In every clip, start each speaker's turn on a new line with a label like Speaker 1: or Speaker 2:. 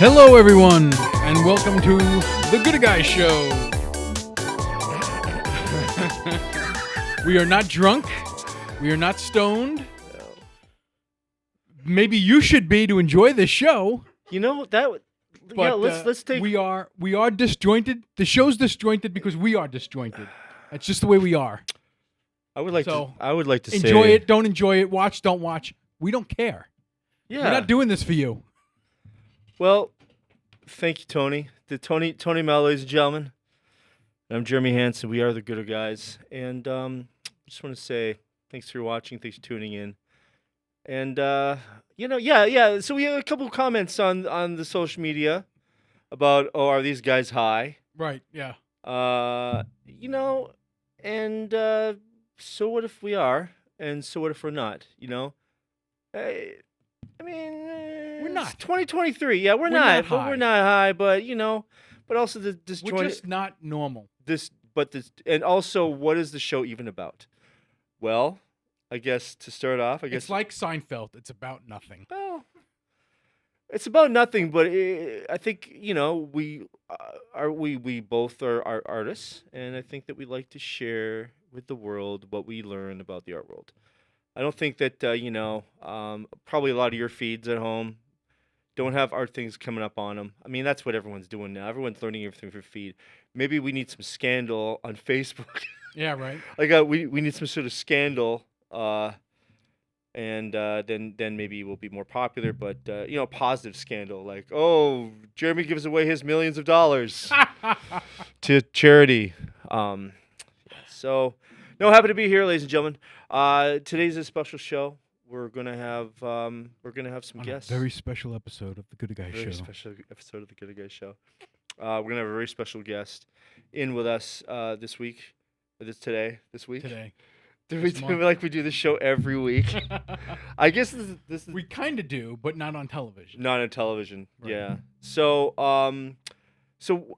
Speaker 1: Hello, everyone, and welcome to the Good Guy Show. We are not drunk. We are not stoned. Maybe you should be to enjoy this show.
Speaker 2: You know that.
Speaker 1: But,
Speaker 2: yeah, let's take.
Speaker 1: We are disjointed. The show's disjointed because we are disjointed. That's just the way we are.
Speaker 2: I would like to
Speaker 1: Enjoy
Speaker 2: say,
Speaker 1: it. Don't enjoy it. Watch. Don't watch. We don't care.
Speaker 2: Yeah.
Speaker 1: We're not doing this for you.
Speaker 2: Well, thank you, Tony. Tony Mel, ladies and gentlemen. I'm Jeremy Hansen. We are the Gooder Guys, and just want to say thanks for watching. Thanks for tuning in. And yeah. So we have a couple of comments on the social media about, are these guys high?
Speaker 1: Right. Yeah.
Speaker 2: And so what if we are, and so what if we're not? I mean,
Speaker 1: we're not.
Speaker 2: It's 2023. Yeah, we're
Speaker 1: not
Speaker 2: not.
Speaker 1: high.
Speaker 2: But we're not high. But but also this
Speaker 1: We're just not normal.
Speaker 2: and also, what is the show even about? Well, I guess to start off,
Speaker 1: It's like Seinfeld. It's about nothing.
Speaker 2: Well, it's about nothing. But I think we both are artists, and I think that we like to share with the world what we learn about the art world. I don't think that probably a lot of your feeds at home don't have art things coming up on them. I mean, that's what everyone's doing now. Everyone's learning everything for feed. Maybe we need some scandal on Facebook.
Speaker 1: Yeah, right.
Speaker 2: Like we need some sort of scandal, and then maybe we'll be more popular. But positive scandal, like, oh, Jeremy gives away his millions of dollars to charity. So, no, happy to be here, ladies and gentlemen. Today's a special show. We're gonna have some guests.
Speaker 1: A very special episode of the Good Guy Show.
Speaker 2: Very special episode of the Good Guy Show. We're gonna have a very special guest in with us this week. This week.
Speaker 1: Today.
Speaker 2: Do we do like we do this show every week? I guess this is
Speaker 1: We kind of do, but not on television.
Speaker 2: not on television.
Speaker 1: Right.
Speaker 2: Yeah. So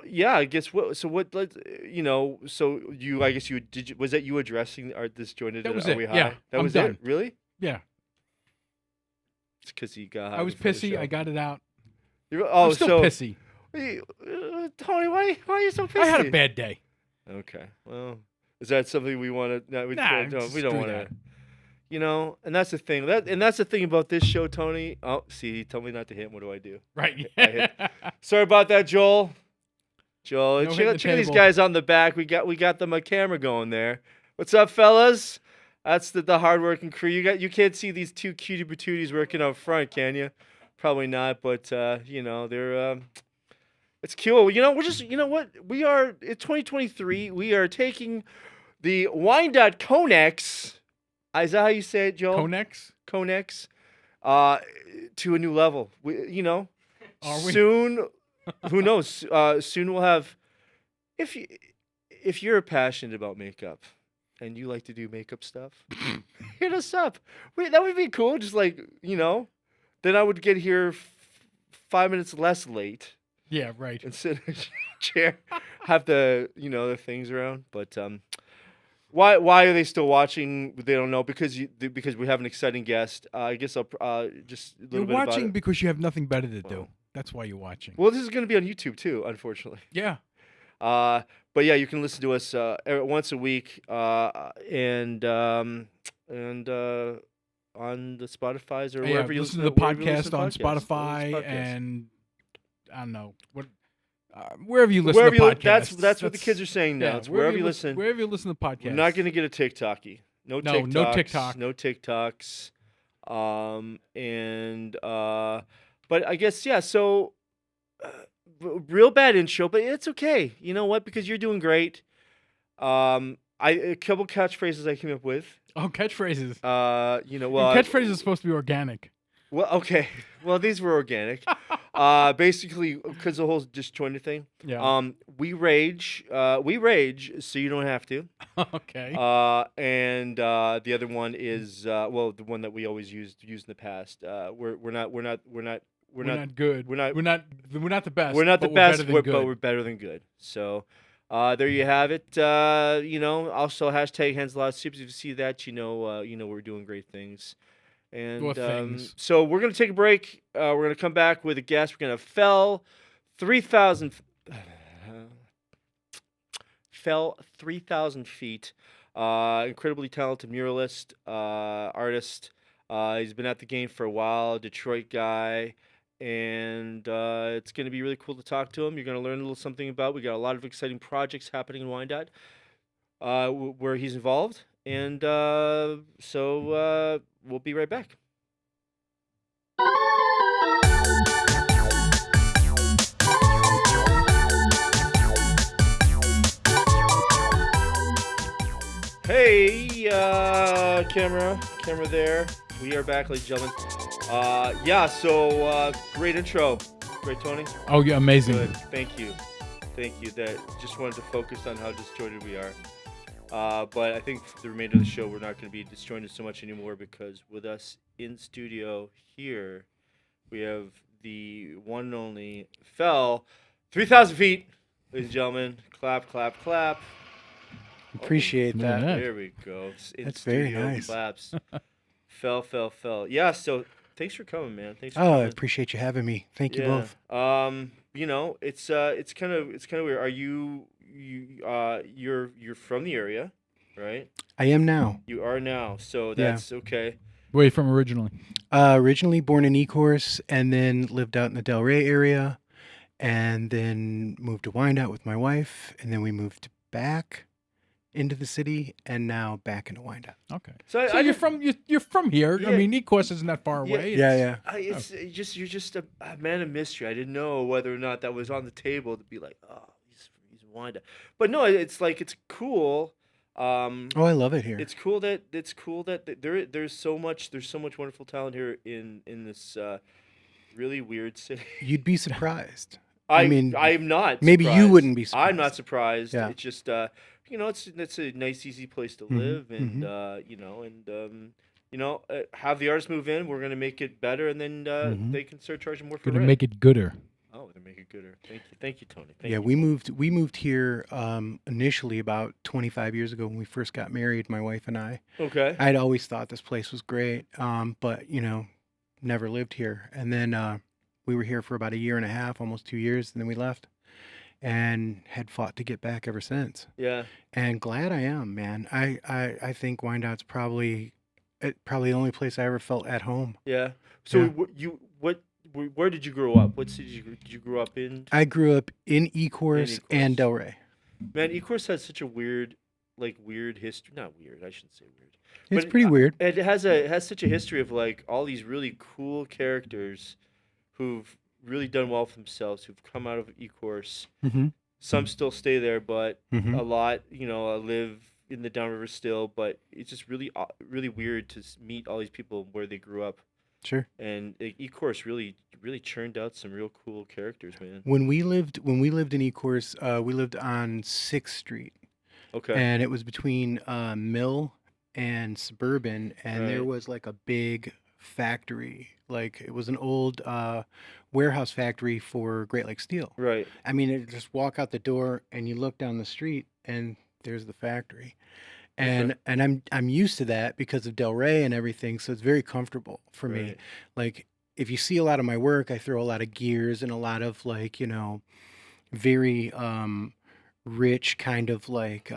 Speaker 2: yeah, I guess was that you addressing our disjointed?
Speaker 1: That was
Speaker 2: Are
Speaker 1: it.
Speaker 2: We high?
Speaker 1: Yeah,
Speaker 2: That
Speaker 1: I'm
Speaker 2: was
Speaker 1: done.
Speaker 2: it. Really?
Speaker 1: Yeah.
Speaker 2: It's because you got.
Speaker 1: I was pissy. I got it out.
Speaker 2: I'm
Speaker 1: still pissy.
Speaker 2: Tony, why are you so pissy?
Speaker 1: I had a bad day.
Speaker 2: Okay. Well, is that something we want to? No, we don't want to. And that's the thing. That's the thing about this show, Tony. Oh, see, he told me not to hit him. What do I do?
Speaker 1: Right.
Speaker 2: Sorry about that, Joel.
Speaker 1: No hitting the
Speaker 2: check these
Speaker 1: table.
Speaker 2: guys on the back. We got them a camera going there. What's up, fellas? That's the hardworking crew. You can't see these two cutie patooties working out front, can you? Probably not, but they're it's cool. What? We are in 2023. We are taking the Wyandotte Conex. Is that how you say it, Joel? Conex. To a new level.
Speaker 1: Are we?
Speaker 2: Soon, who knows? Soon we'll have. If you're passionate about makeup, and you like to do makeup stuff, hit us up. That would be cool. Just like then I would get here 5 minutes less late.
Speaker 1: Yeah, right.
Speaker 2: And sit in a chair, have the the things around. But why are they still watching? They don't know because we have an exciting guest. I guess I'll just a little
Speaker 1: You're
Speaker 2: bit about
Speaker 1: watching
Speaker 2: it.
Speaker 1: because you have nothing better to do. That's why you're watching.
Speaker 2: Well, this is going to be on YouTube too, unfortunately.
Speaker 1: Yeah.
Speaker 2: But yeah, you can listen to us once a week, and on the Spotify's or wherever you
Speaker 1: listen to the
Speaker 2: wherever you
Speaker 1: podcast
Speaker 2: listen to
Speaker 1: on
Speaker 2: podcasts.
Speaker 1: Spotify and I don't know what. Wherever you listen to podcasts.
Speaker 2: That's what the kids are saying now.
Speaker 1: Yeah,
Speaker 2: It's wherever you listen.
Speaker 1: Wherever you listen to podcasts.
Speaker 2: We're not going to get a TikToky. No TikToks.
Speaker 1: No
Speaker 2: TikToks. But I guess yeah. So, real bad intro, but it's okay. You know what? Because you're doing great. A couple catchphrases I came up with.
Speaker 1: Oh, catchphrases.
Speaker 2: Catchphrases
Speaker 1: are supposed to be organic.
Speaker 2: Well, okay. Well, these were organic. Basically, because the whole disjointed thing.
Speaker 1: Yeah.
Speaker 2: We rage, so you don't have to.
Speaker 1: Okay.
Speaker 2: And the other one is the one that we always used in the past. We're not
Speaker 1: good. We're not the best.
Speaker 2: We're not the best,
Speaker 1: but
Speaker 2: we're better than good. So, there you have it. Also hashtag hands a lot of soups. If you see that, we're doing great things. And
Speaker 1: things.
Speaker 2: so we're gonna take a break. We're gonna come back with a guest. We're gonna fell 3,000 fell 3,000 feet. Incredibly talented muralist, artist. He's been at the game for a while. Detroit guy. And it's going to be really cool to talk to him. You're going to learn a little something about. We got a lot of exciting projects happening in Wyandotte where he's involved. And so we'll be right back. Hey, camera there. We are back, ladies and gentlemen. Yeah, so great intro. Great, Tony.
Speaker 1: Oh, yeah, amazing.
Speaker 2: Good. Thank you. That just wanted to focus on how disjointed we are. But I think for the remainder of the show, we're not going to be disjointed so much anymore because with us in studio here, we have the one and only Fell 3,000 feet, ladies and gentlemen. Clap, clap, clap.
Speaker 3: Appreciate that.
Speaker 1: Yeah.
Speaker 2: There we go.
Speaker 3: That's very nice.
Speaker 2: Claps. Fell. Yeah. So thanks for coming, man. Thanks. For
Speaker 3: Oh, I
Speaker 2: coming.
Speaker 3: appreciate you having me. Thank you both.
Speaker 2: You know, it's kind of weird. Are you're from the area, right?
Speaker 3: I am now.
Speaker 2: You are now. So that's okay.
Speaker 1: Where are you from originally?
Speaker 3: Originally born in Ecorse and then lived out in the Delray area and then moved to Wyandotte with my wife. And then we moved back into the city and now back into Wyandotte.
Speaker 1: Okay.
Speaker 2: So
Speaker 1: you're from here.
Speaker 2: Yeah.
Speaker 1: I mean, Ecorse isn't that far
Speaker 2: Yeah.
Speaker 1: away.
Speaker 3: Yeah.
Speaker 2: You're just a man of mystery. I didn't know whether or not that was on the table to be like, oh, he's Wyandotte. But no, it's cool.
Speaker 3: Oh, I love it here.
Speaker 2: It's cool that there's so much wonderful talent here in this really weird city.
Speaker 3: You'd be surprised.
Speaker 2: I
Speaker 3: mean,
Speaker 2: I'm not.
Speaker 3: maybe you
Speaker 2: surprised.
Speaker 3: wouldn't be surprised.
Speaker 2: I'm not surprised.
Speaker 3: Yeah.
Speaker 2: It's just it's a nice, easy place to live, and have the artists move in. We're gonna make it better, and then they can start charging more for
Speaker 1: Gonna
Speaker 2: rent.
Speaker 1: make it gooder.
Speaker 2: Oh, to make it gooder. Thank you, Tony.
Speaker 3: We moved here initially about 25 years ago when we first got married, my wife and I.
Speaker 2: Okay.
Speaker 3: I'd always thought this place was great, but never lived here. And then we were here for about a year and a half, almost 2 years, and then we left, and had fought to get back ever since.
Speaker 2: Yeah.
Speaker 3: And glad I am, man. I think Wyandotte's probably the only place I ever felt at home.
Speaker 2: Yeah. So
Speaker 3: Yeah.
Speaker 2: where did you grow up? What city did you grow up in?
Speaker 3: I grew up in Ecorse and Delray.
Speaker 2: Man, Ecorse has such a weird history. Not weird. I shouldn't say weird.
Speaker 3: It's
Speaker 2: But
Speaker 3: pretty weird.
Speaker 2: It has such a history of like all these really cool characters who've really done well for themselves, who've come out of Ecorse.
Speaker 3: Mm-hmm.
Speaker 2: Some still stay there, but
Speaker 3: Mm-hmm.
Speaker 2: a lot, live in the downriver still. But it's just really weird to meet all these people where they grew up.
Speaker 3: Sure.
Speaker 2: And Ecorse really churned out some real cool characters, man.
Speaker 3: When we lived in Ecorse, we lived on 6th Street.
Speaker 2: Okay.
Speaker 3: And it was between Mill and Suburban, and there
Speaker 2: Right.
Speaker 3: was like a big factory. Like it was an old warehouse factory for Great Lakes Steel.
Speaker 2: Right.
Speaker 3: I mean, you just walk out the door and you look down the street and there's the factory. And I'm used to that because of Delray and everything, so it's very comfortable for me.
Speaker 2: Right.
Speaker 3: Like if you see a lot of my work, I throw a lot of gears and a lot of like, very rich kind of like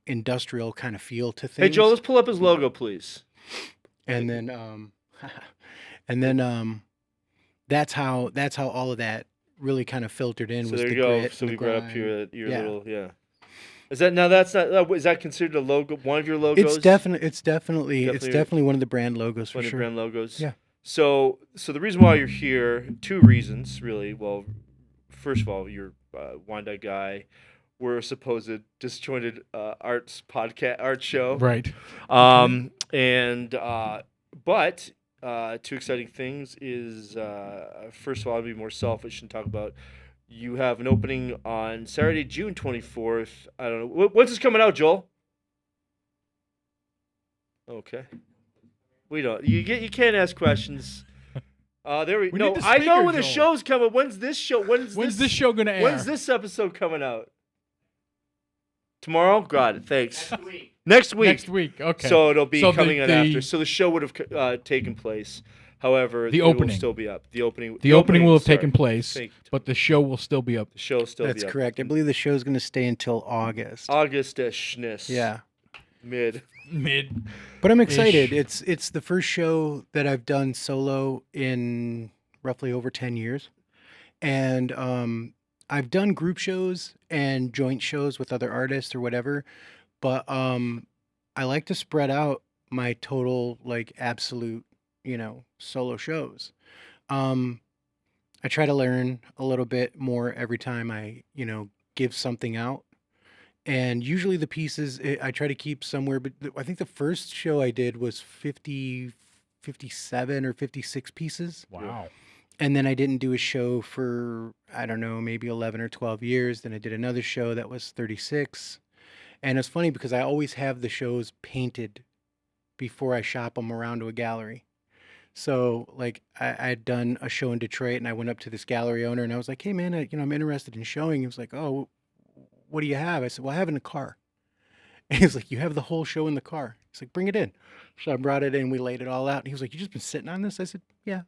Speaker 3: industrial kind of feel to things.
Speaker 2: Hey, Joe, let's pull up his logo, please.
Speaker 3: And then that's how all of that really kind of filtered in.
Speaker 2: So
Speaker 3: was
Speaker 2: there
Speaker 3: the
Speaker 2: you go.
Speaker 3: grit
Speaker 2: So
Speaker 3: and
Speaker 2: we
Speaker 3: the
Speaker 2: brought up
Speaker 3: grind.
Speaker 2: your
Speaker 3: Yeah.
Speaker 2: little, yeah. Is that now? That's not. Is that considered a logo? One of your logos?
Speaker 3: It's definitely one of the brand logos for
Speaker 2: one of the
Speaker 3: sure.
Speaker 2: brand logos.
Speaker 3: Yeah.
Speaker 2: So the reason why you're here, two reasons really. Well, first of all, you're a Wyandotte guy. We're a supposed disjointed art show.
Speaker 1: Right.
Speaker 2: But two exciting things is first of all, I'll be more selfish and talk about. You have an opening on Saturday, June 24th. I don't know. When's this coming out, Joel? Okay. We don't. You can't ask questions. There we
Speaker 1: We
Speaker 2: no.
Speaker 1: need the
Speaker 2: I know
Speaker 1: speaker,
Speaker 2: when the
Speaker 1: Joel.
Speaker 2: show's coming. When's this show?
Speaker 1: When's this show gonna air?
Speaker 2: When's this episode coming out? Tomorrow? Got it. Thanks. Next week.
Speaker 1: Next week. Okay.
Speaker 2: So it'll be
Speaker 1: So
Speaker 2: coming out after. So the show would have taken place. However,
Speaker 1: The
Speaker 2: it will
Speaker 1: opening.
Speaker 2: still be up. The opening.
Speaker 1: The opening will have
Speaker 2: sorry.
Speaker 1: taken place,
Speaker 2: Thank you.
Speaker 1: but the show will still be up.
Speaker 2: The show will still
Speaker 3: That's
Speaker 2: be up.
Speaker 3: correct. I believe the show's going to stay until August.
Speaker 2: August-ishness.
Speaker 3: Yeah.
Speaker 2: Mid.
Speaker 3: But I'm excited. It's the first show that I've done solo in roughly over 10 years. And I've done group shows and joint shows with other artists or whatever, but I like to spread out my total like absolute, solo shows. I try to learn a little bit more every time I, give something out. And usually the pieces I try to keep somewhere, but I think the first show I did was 50, 57 or 56 pieces.
Speaker 1: Wow.
Speaker 3: And then I didn't do a show for, I don't know, maybe 11 or 12 years. Then I did another show that was 36. And it's funny because I always have the shows painted before I shop them around to a gallery. So like I had done a show in Detroit and I went up to this gallery owner and I was like, hey man, I'm interested in showing. He was like, oh, what do you have? I said, well, I have it in the car. And he's like, you have the whole show in the car. He's like, bring it in. So I brought it in, we laid it all out. And he was like, you just been sitting on this? I said, yeah.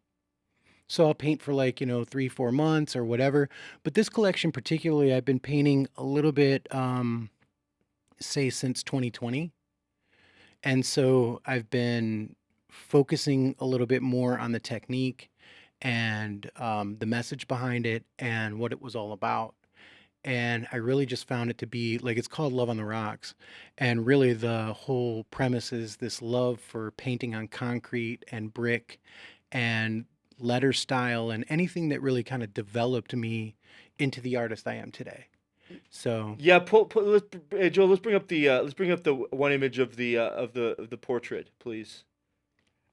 Speaker 3: So I'll paint for like, 3-4 months or whatever. But this collection particularly, I've been painting a little bit, say since 2020. And so I've been focusing a little bit more on the technique and the message behind it and what it was all about. And I really just found it to be like it's called Love on the Rocks. And really the whole premise is this love for painting on concrete and brick and letter style and anything that really kind of developed me into the artist I am today. So
Speaker 2: Yeah, Joel. Let's bring up the one image of the portrait, please.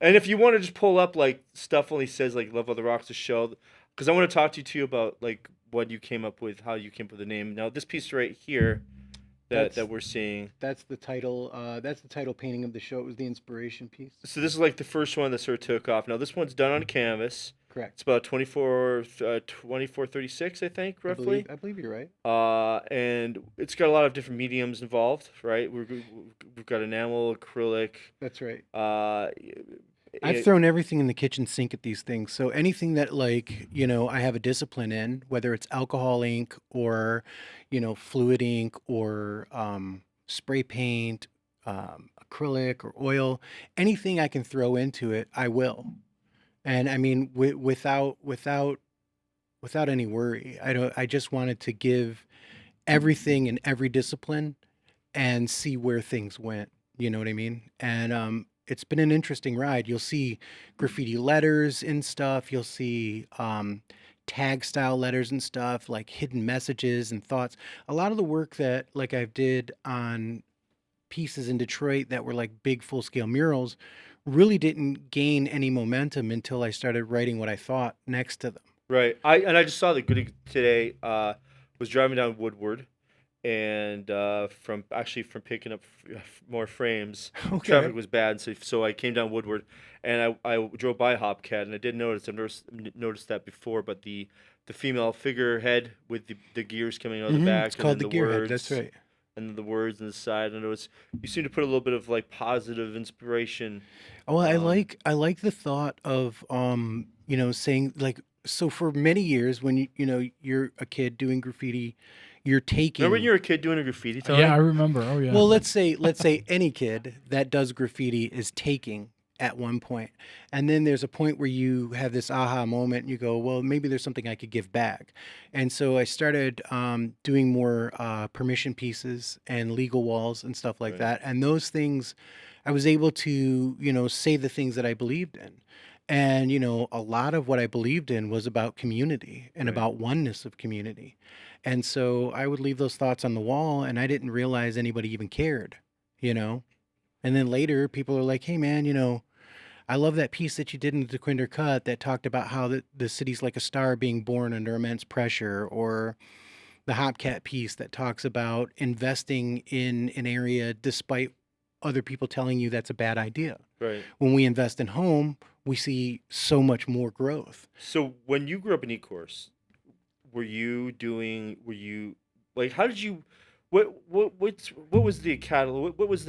Speaker 2: And if you want to just pull up like stuff only says like Love on the Rocks to show, because I want to talk to you too about like what you came up with, how you came up with the name. Now this piece right here that we're seeing.
Speaker 3: that's the title. That's the title painting of the show. It was the inspiration piece.
Speaker 2: So this is like the first one that sort of took off. Now this one's done on canvas. It's
Speaker 3: Correct.
Speaker 2: about 2436, I think, roughly.
Speaker 3: I believe you're right.
Speaker 2: And it's got a lot of different mediums involved, right? We've got enamel, acrylic.
Speaker 3: That's right. I've
Speaker 2: It,
Speaker 3: thrown everything in the kitchen sink at these things. So anything that like, I have a discipline in, whether it's alcohol ink or, fluid ink or spray paint, acrylic or oil, anything I can throw into it, I will. And I mean, without any worry. I just wanted to give everything in every discipline and see where things went. You know what I mean? And it's been an interesting ride. You'll see graffiti letters and stuff. You'll see tag style letters and stuff, like hidden messages and thoughts. A lot of the work that like I did on pieces in Detroit that were like big full scale murals really didn't gain any momentum until I started writing what I thought next to them.
Speaker 2: right. I just saw the goodie today. Was driving down Woodward, and from picking up more frames,
Speaker 3: Okay.
Speaker 2: traffic was bad, so I came down Woodward, and I drove by Hopcat, and I did notice noticed that before, but the female figurehead with the gears coming out of the back,
Speaker 3: It's called
Speaker 2: and
Speaker 3: the
Speaker 2: then
Speaker 3: gearhead. That's right.
Speaker 2: and the words on the side, and you seem to put a little bit of like positive inspiration.
Speaker 3: Well, I
Speaker 2: Um,
Speaker 3: like the thought of saying like so for many years when you're a kid doing graffiti, you're
Speaker 2: Remember when
Speaker 3: taking
Speaker 2: you were a kid doing a graffiti, Tony?
Speaker 1: Yeah, I remember. Oh yeah.
Speaker 3: well, let's say any kid that does graffiti is taking at one point. And then there's a point where you have this aha moment and you go, well, maybe there's something I could give back. And so I started doing more permission pieces and legal walls and stuff like
Speaker 2: Right.
Speaker 3: that. And those things, I was able to, say the things that I believed in. And, a lot of what I believed in was about community and
Speaker 2: Right.
Speaker 3: about oneness of community. And so I would leave those thoughts on the wall and I didn't realize anybody even cared, you know? And then later people are like, hey man, I love that piece that you did in the DeQuinder cut that talked about how the city's like a star being born under immense pressure, or the Hopcat piece that talks about investing in an area despite other people telling you that's a bad idea.
Speaker 2: Right.
Speaker 3: When we invest in home, we see so much more growth.
Speaker 2: So when you grew up in Ecorse, were you like, how did you, What was the catalyst? What was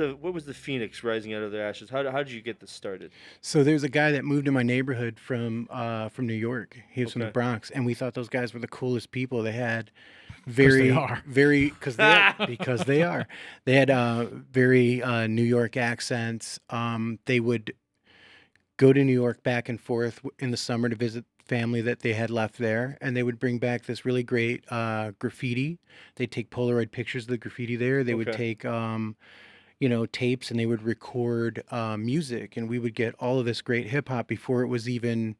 Speaker 2: the phoenix rising out of the ashes? How did you get this started?
Speaker 3: So there's a guy that moved in my neighborhood from New York. He was from the
Speaker 2: Okay.
Speaker 3: Bronx, and we thought those guys were the coolest people. They had
Speaker 1: Because they
Speaker 3: very
Speaker 1: are.
Speaker 3: very because they are. They had very New York accents. They would go to New York back and forth in the summer to visit family that they had left there, and they would bring back this really great graffiti. They'd take Polaroid pictures of the graffiti there. They would
Speaker 2: Okay.
Speaker 3: take tapes, and they would record music, and we would get all of this great hip hop before it was even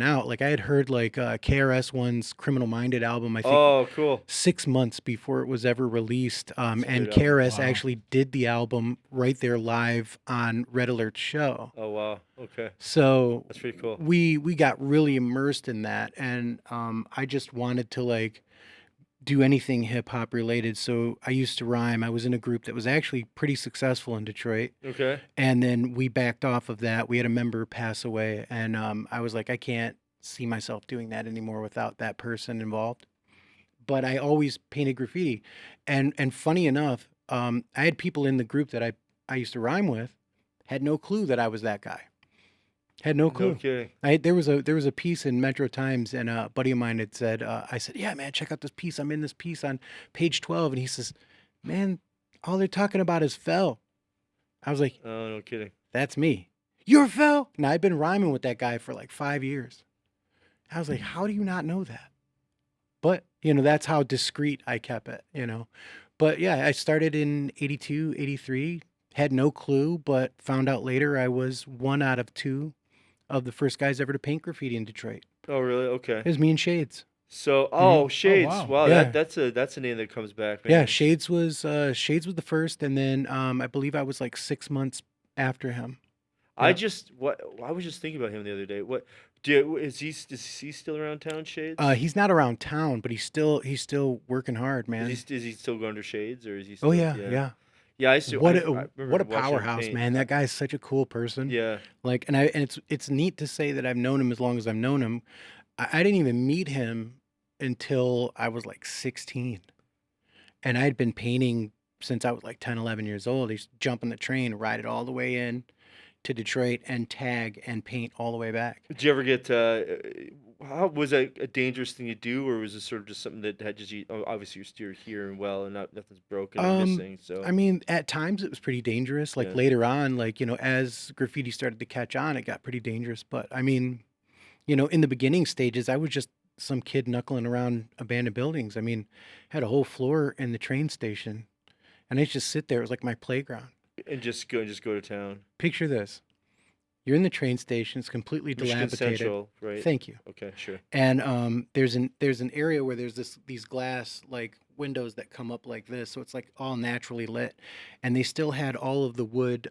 Speaker 3: out. Like I had heard like KRS One's Criminal Minded album, I think
Speaker 2: Oh, cool.
Speaker 3: 6 months before it was ever released.
Speaker 2: That's a
Speaker 3: And
Speaker 2: great album.
Speaker 3: KRS
Speaker 1: Wow.
Speaker 3: actually did the album right there live on Red Alert's show.
Speaker 2: Oh, wow. Okay.
Speaker 3: So
Speaker 2: That's pretty cool.
Speaker 3: we got really immersed in that, and I just wanted to like do anything hip hop related. So I used to rhyme. I was in a group that was actually pretty successful in Detroit,
Speaker 2: Okay.
Speaker 3: and then we backed off of that. We had a member pass away, and I was like, I can't see myself doing that anymore without that person involved. But I always painted graffiti, and funny enough, I had people in the group that I used to rhyme with had no clue that I was that guy. Had no
Speaker 2: No
Speaker 3: clue.
Speaker 2: kidding.
Speaker 3: There was a piece in Metro Times, and a buddy of mine had said, I said, yeah, man, check out this piece. I'm in this piece on page 12, and he says, man, all they're talking about is fell. I was like,
Speaker 2: Oh, no kidding.
Speaker 3: that's me. You're fell. And I'd been rhyming with that guy for like 5 years. I was like, how do you not know that? But that's how discreet I kept it. But yeah, I started in 82, 83, had no clue, but found out later I was one out of two of the first guys ever to paint graffiti in Detroit.
Speaker 2: Oh, really? Okay.
Speaker 3: It was me and Shades.
Speaker 2: So,
Speaker 3: Mhm.
Speaker 2: Shades.
Speaker 1: wow.
Speaker 2: Wow,
Speaker 3: Yeah.
Speaker 2: that's a name that comes back, man.
Speaker 3: Yeah, Shades was the first, and then I believe I was like 6 months after him.
Speaker 2: I
Speaker 3: Yeah.
Speaker 2: was just thinking about him the other day. Is he still around town, Shades?
Speaker 3: He's not around town, but he's still working hard, man.
Speaker 2: Is he still going under Shades, or is he
Speaker 3: Oh
Speaker 2: still?
Speaker 3: yeah, yeah.
Speaker 2: Yeah, I see.
Speaker 3: What
Speaker 2: I
Speaker 3: a
Speaker 2: remember
Speaker 3: what a
Speaker 2: watching him
Speaker 3: powerhouse,
Speaker 2: paint.
Speaker 3: man. That guy's such a cool person.
Speaker 2: Yeah.
Speaker 3: Like, and it's neat to say that I've known him as long as I've known him. I didn't even meet him until I was like 16. And I had been painting since I was like 10, 11 years old. I used to jump on the train, ride it all the way in to Detroit, and tag and paint all the way back.
Speaker 2: Did you ever get? How was that a dangerous thing to do, or was it sort of just something that had obviously you're still here and well, and nothing's broken or missing? So
Speaker 3: I mean, at times it was pretty dangerous. Like
Speaker 2: Yeah.
Speaker 3: later on, like, as graffiti started to catch on, it got pretty dangerous. But I mean, in the beginning stages, I was just some kid knuckling around abandoned buildings. I mean, had a whole floor in the train station, and I used to just sit there. It was like my playground.
Speaker 2: and just go to town.
Speaker 3: Picture this. You're in the train station. It's completely
Speaker 2: Michigan
Speaker 3: dilapidated.
Speaker 2: Central, right?
Speaker 3: Thank you.
Speaker 2: Okay, sure.
Speaker 3: And there's an area where there's these glass like windows that come up like this, so it's like all naturally lit, and they still had all of the wood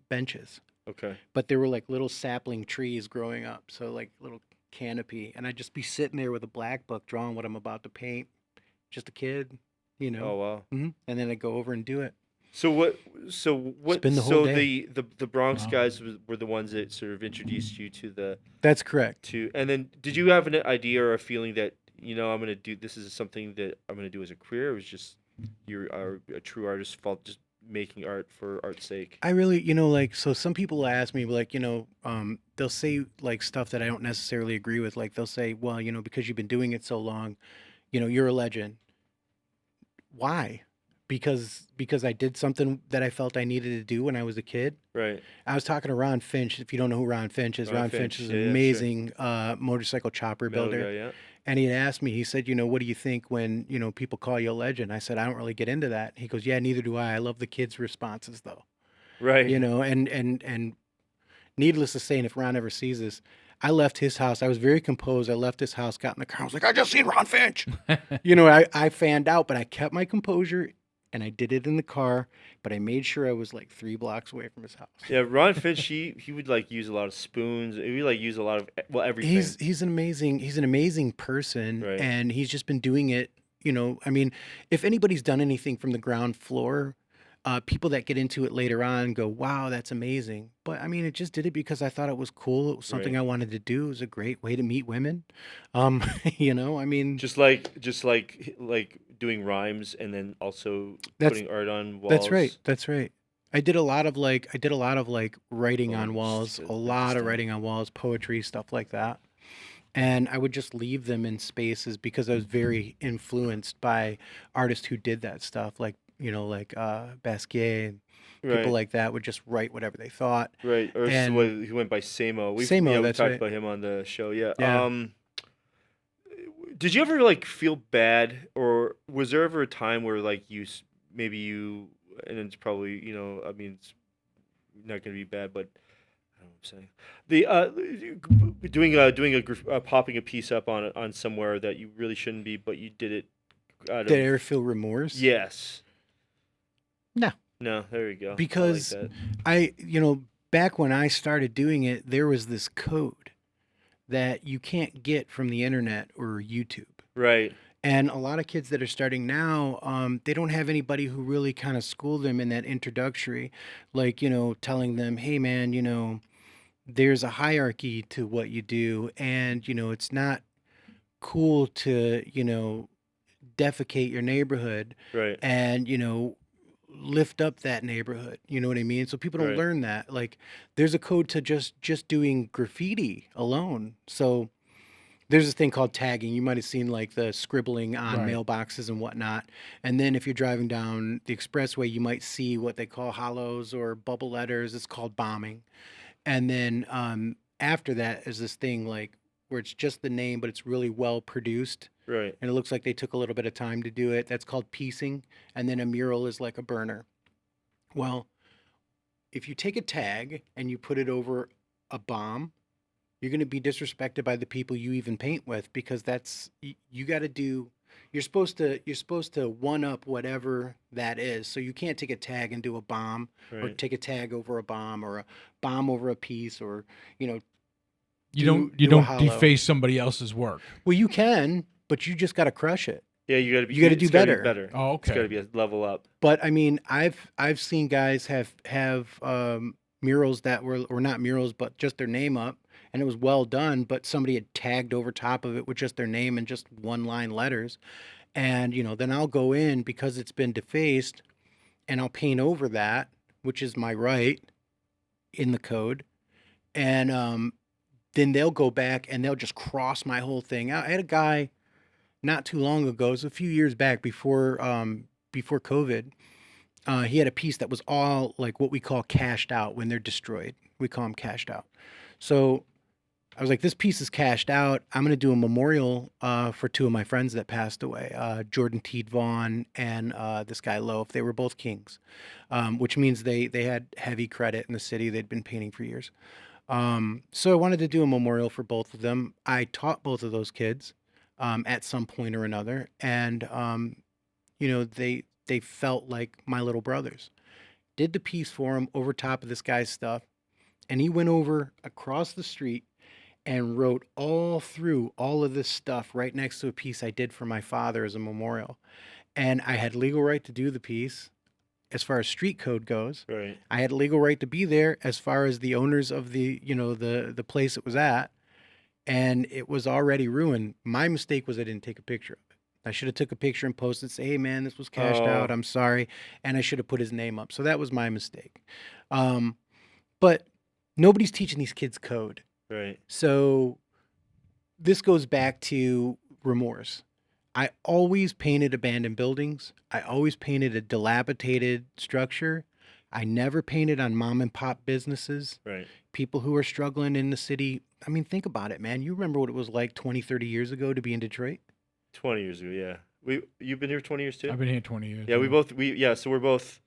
Speaker 3: benches,
Speaker 2: Okay.
Speaker 3: but there were like little sapling trees growing up, so like little canopy, and I'd just be sitting there with a black book drawing what I'm about to paint, just a kid,
Speaker 2: Oh wow.
Speaker 3: and then I'd go over and do it.
Speaker 2: So what? So what?
Speaker 3: Spend the whole
Speaker 2: So
Speaker 3: day.
Speaker 2: the Bronx
Speaker 1: Wow.
Speaker 2: guys were the ones that sort of introduced you to
Speaker 3: That's correct.
Speaker 2: and then did you have an idea or a feeling that I'm gonna do this is something that I'm gonna do as a career? Or it was just you are a true artist, fault just making art for art's sake.
Speaker 3: I really, like, so some people ask me, like, they'll say like stuff that I don't necessarily agree with. Like they'll say, well, because you've been doing it so long, you're a legend. Why? Because I did something that I felt I needed to do when I was a kid.
Speaker 2: Right.
Speaker 3: I was talking to Ron Finch. If you don't know who Ron Finch is,
Speaker 2: Ron
Speaker 3: Ron
Speaker 2: Finch,
Speaker 3: Finch is
Speaker 2: yeah,
Speaker 3: an
Speaker 2: sure.
Speaker 3: amazing motorcycle chopper
Speaker 2: Metal
Speaker 3: builder.
Speaker 2: guy, yeah.
Speaker 3: And he had asked me, he said, what do you think when, people call you a legend? I said, I don't really get into that. He goes, yeah, neither do I. I love the kids' responses though.
Speaker 2: Right.
Speaker 3: And needless to say, and if Ron ever sees this, I left his house. I was very composed. I left his house, got in the car. I was like, I just seen Ron Finch. I fanned out, but I kept my composure and I did it in the car, but I made sure I was like 3 blocks away from his house.
Speaker 2: Yeah, Ron Finch, he would like use a lot of spoons. He would like use a lot of everything.
Speaker 3: He's an amazing person,
Speaker 2: Right.
Speaker 3: and he's just been doing it. I mean, if anybody's done anything from the ground floor, People that get into it later on go, wow, that's amazing. But I mean, it just did it because I thought it was cool. It was something
Speaker 2: Right.
Speaker 3: I wanted to do. It was a great way to meet women. I mean,
Speaker 2: Just like doing rhymes and then also
Speaker 3: that's
Speaker 2: putting art on
Speaker 3: that's right.
Speaker 2: walls.
Speaker 3: That's right. I did a lot of writing on
Speaker 2: Oh,
Speaker 3: walls,
Speaker 2: good
Speaker 3: a lot of
Speaker 2: stuff.
Speaker 3: writing on walls, poetry, stuff like that. And I would just leave them in spaces because I was very influenced by artists who did that stuff, like Basquiat and people
Speaker 2: Right.
Speaker 3: like that would just write whatever they thought.
Speaker 2: Right. Or
Speaker 3: And
Speaker 2: he went by Samo.
Speaker 3: Samo,
Speaker 2: We've
Speaker 3: that's
Speaker 2: talked
Speaker 3: right.
Speaker 2: about him on the show. Yeah.
Speaker 3: Yeah.
Speaker 2: Did you ever like feel bad, or was there ever a time where like maybe you, and it's probably, I mean, it's not going to be bad, but I don't know what I'm saying. Doing popping a piece up on somewhere that you really shouldn't be, but you did it out
Speaker 3: Did I
Speaker 2: of.
Speaker 3: ever feel remorse?
Speaker 2: Yes.
Speaker 3: No,
Speaker 2: No, there you go. I like
Speaker 3: because
Speaker 2: that.
Speaker 3: back when I started doing it, there was this code that you can't get from the internet or YouTube.
Speaker 2: Right.
Speaker 3: And a lot of kids that are starting now, they don't have anybody who really kind of schooled them in that introductory, like, telling them, hey, man, there's a hierarchy to what you do. And, it's not cool to, defecate your neighborhood
Speaker 2: Right.
Speaker 3: and, lift up that neighborhood. You know what I mean? So people don't
Speaker 2: Right.
Speaker 3: learn that. Like, there's a code to just doing graffiti alone. So there's this thing called tagging. You might have seen like the scribbling on
Speaker 1: Right.
Speaker 3: mailboxes and whatnot. And then if you're driving down the expressway, you might see what they call hollows or bubble letters. It's called bombing. And then after that is this thing like where it's just the name, but it's really well produced.
Speaker 2: Right.
Speaker 3: And it looks like they took a little bit of time to do it. That's called piecing. And then a mural is like a burner. Well, if you take a tag and you put it over a bomb, you're going to be disrespected by the people you even paint with because you got to do. You're supposed to one up whatever that is. So you can't take a tag and do a bomb, or
Speaker 2: Right.
Speaker 3: take a tag over a bomb, or a bomb over a piece, or
Speaker 1: You
Speaker 3: do
Speaker 1: don't
Speaker 3: a hollow.
Speaker 1: deface somebody else's work.
Speaker 3: Well, you can, but you just got to crush it.
Speaker 2: Yeah, you got to be.
Speaker 3: You gotta do
Speaker 2: it's gotta be
Speaker 3: better.
Speaker 2: better.
Speaker 1: Oh,
Speaker 2: It's got
Speaker 1: okay.
Speaker 2: to be a level up.
Speaker 3: But I mean, I've seen guys have murals that were, or not murals, but just their name up, and it was well done. But somebody had tagged over top of it with just their name and just one line letters, and then I'll go in because it's been defaced, and I'll paint over that, which is my right in the code, and then they'll go back and they'll just cross my whole thing out. I had a guy not too long ago, it was a few years back before COVID. He had a piece that was all like what we call cashed out when they're destroyed. We call them cashed out. So I was like, this piece is cashed out. I'm going to do a memorial for two of my friends that passed away, Jordan Teed Vaughn and this guy Loaf. They were both kings, which means they had heavy credit in the city. They'd been painting for years. So I wanted to do a memorial for both of them. I taught both of those kids at some point or another, and they felt like my little brothers. Did the piece for him over top of this guy's stuff, and he went over across the street and wrote all through all of this stuff right next to a piece I did for my father as a memorial. And I had legal right to do the piece as far as street code goes.
Speaker 2: Right.
Speaker 3: I had legal right to be there as far as the owners of the place it was at, and it was already ruined. My mistake was I didn't take a picture of it. I should have took a picture and posted, say, hey man, this was cashed out.
Speaker 2: Oh.
Speaker 3: I'm sorry. And I should have put his name up. So that was my mistake. But nobody's teaching these kids code.
Speaker 2: Right.
Speaker 3: So this goes back to remorse. I always painted abandoned buildings. I always painted a dilapidated structure. I never painted on mom and pop businesses,
Speaker 2: Right.
Speaker 3: people who are struggling in the city. I mean, think about it, man. You remember what it was like 20, 30 years ago to be in Detroit?
Speaker 2: 20 years ago, yeah. You've been here 20 years too?
Speaker 1: I've been here 20 years.
Speaker 2: Yeah, so we're both.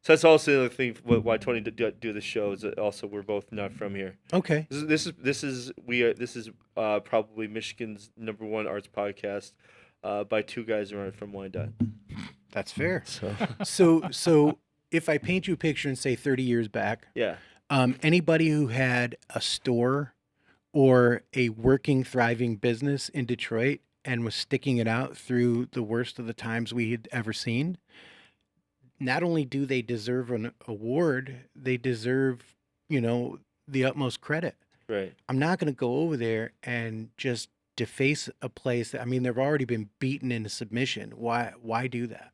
Speaker 2: So that's also the other thing why Tony do the show is that also we're both not from here.
Speaker 3: Okay.
Speaker 2: This is probably Michigan's #1 arts podcast by two guys who aren't from Wyandotte.
Speaker 3: That's fair.
Speaker 2: So
Speaker 3: So if I paint you a picture and say 30 years back,
Speaker 2: yeah,
Speaker 3: anybody who had a store or a working, thriving business in Detroit and was sticking it out through the worst of the times we had ever seen, not only do they deserve an award, they deserve, the utmost credit.
Speaker 2: Right.
Speaker 3: I'm not going to go over there and just deface a place that, I mean, they've already been beaten into submission. Why do that?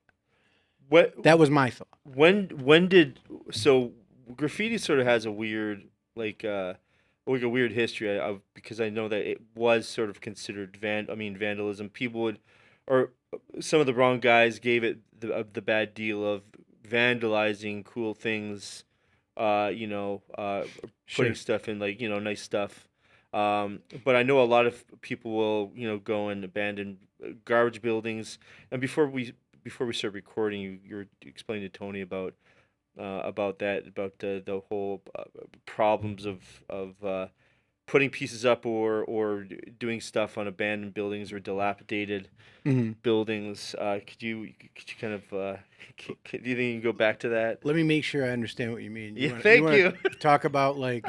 Speaker 2: What
Speaker 3: That was my thought.
Speaker 2: when did so graffiti sort of has a weird like a weird history of because I know that it was sort of considered vandalism. People would or some of the wrong guys gave it the bad deal of vandalizing cool things,
Speaker 3: Sure.
Speaker 2: putting stuff in like nice stuff. But I know a lot of people will go and abandon garbage buildings. And before we start recording, you were explaining to Tony about that about the whole problems of putting pieces up or doing stuff on abandoned buildings or dilapidated
Speaker 3: hmm
Speaker 2: buildings. Could you kind of do you think you can go back to that?
Speaker 3: Let me make sure I understand what you mean.
Speaker 2: Yeah,
Speaker 3: You
Speaker 2: thank
Speaker 3: wanna
Speaker 2: you.
Speaker 3: talk about like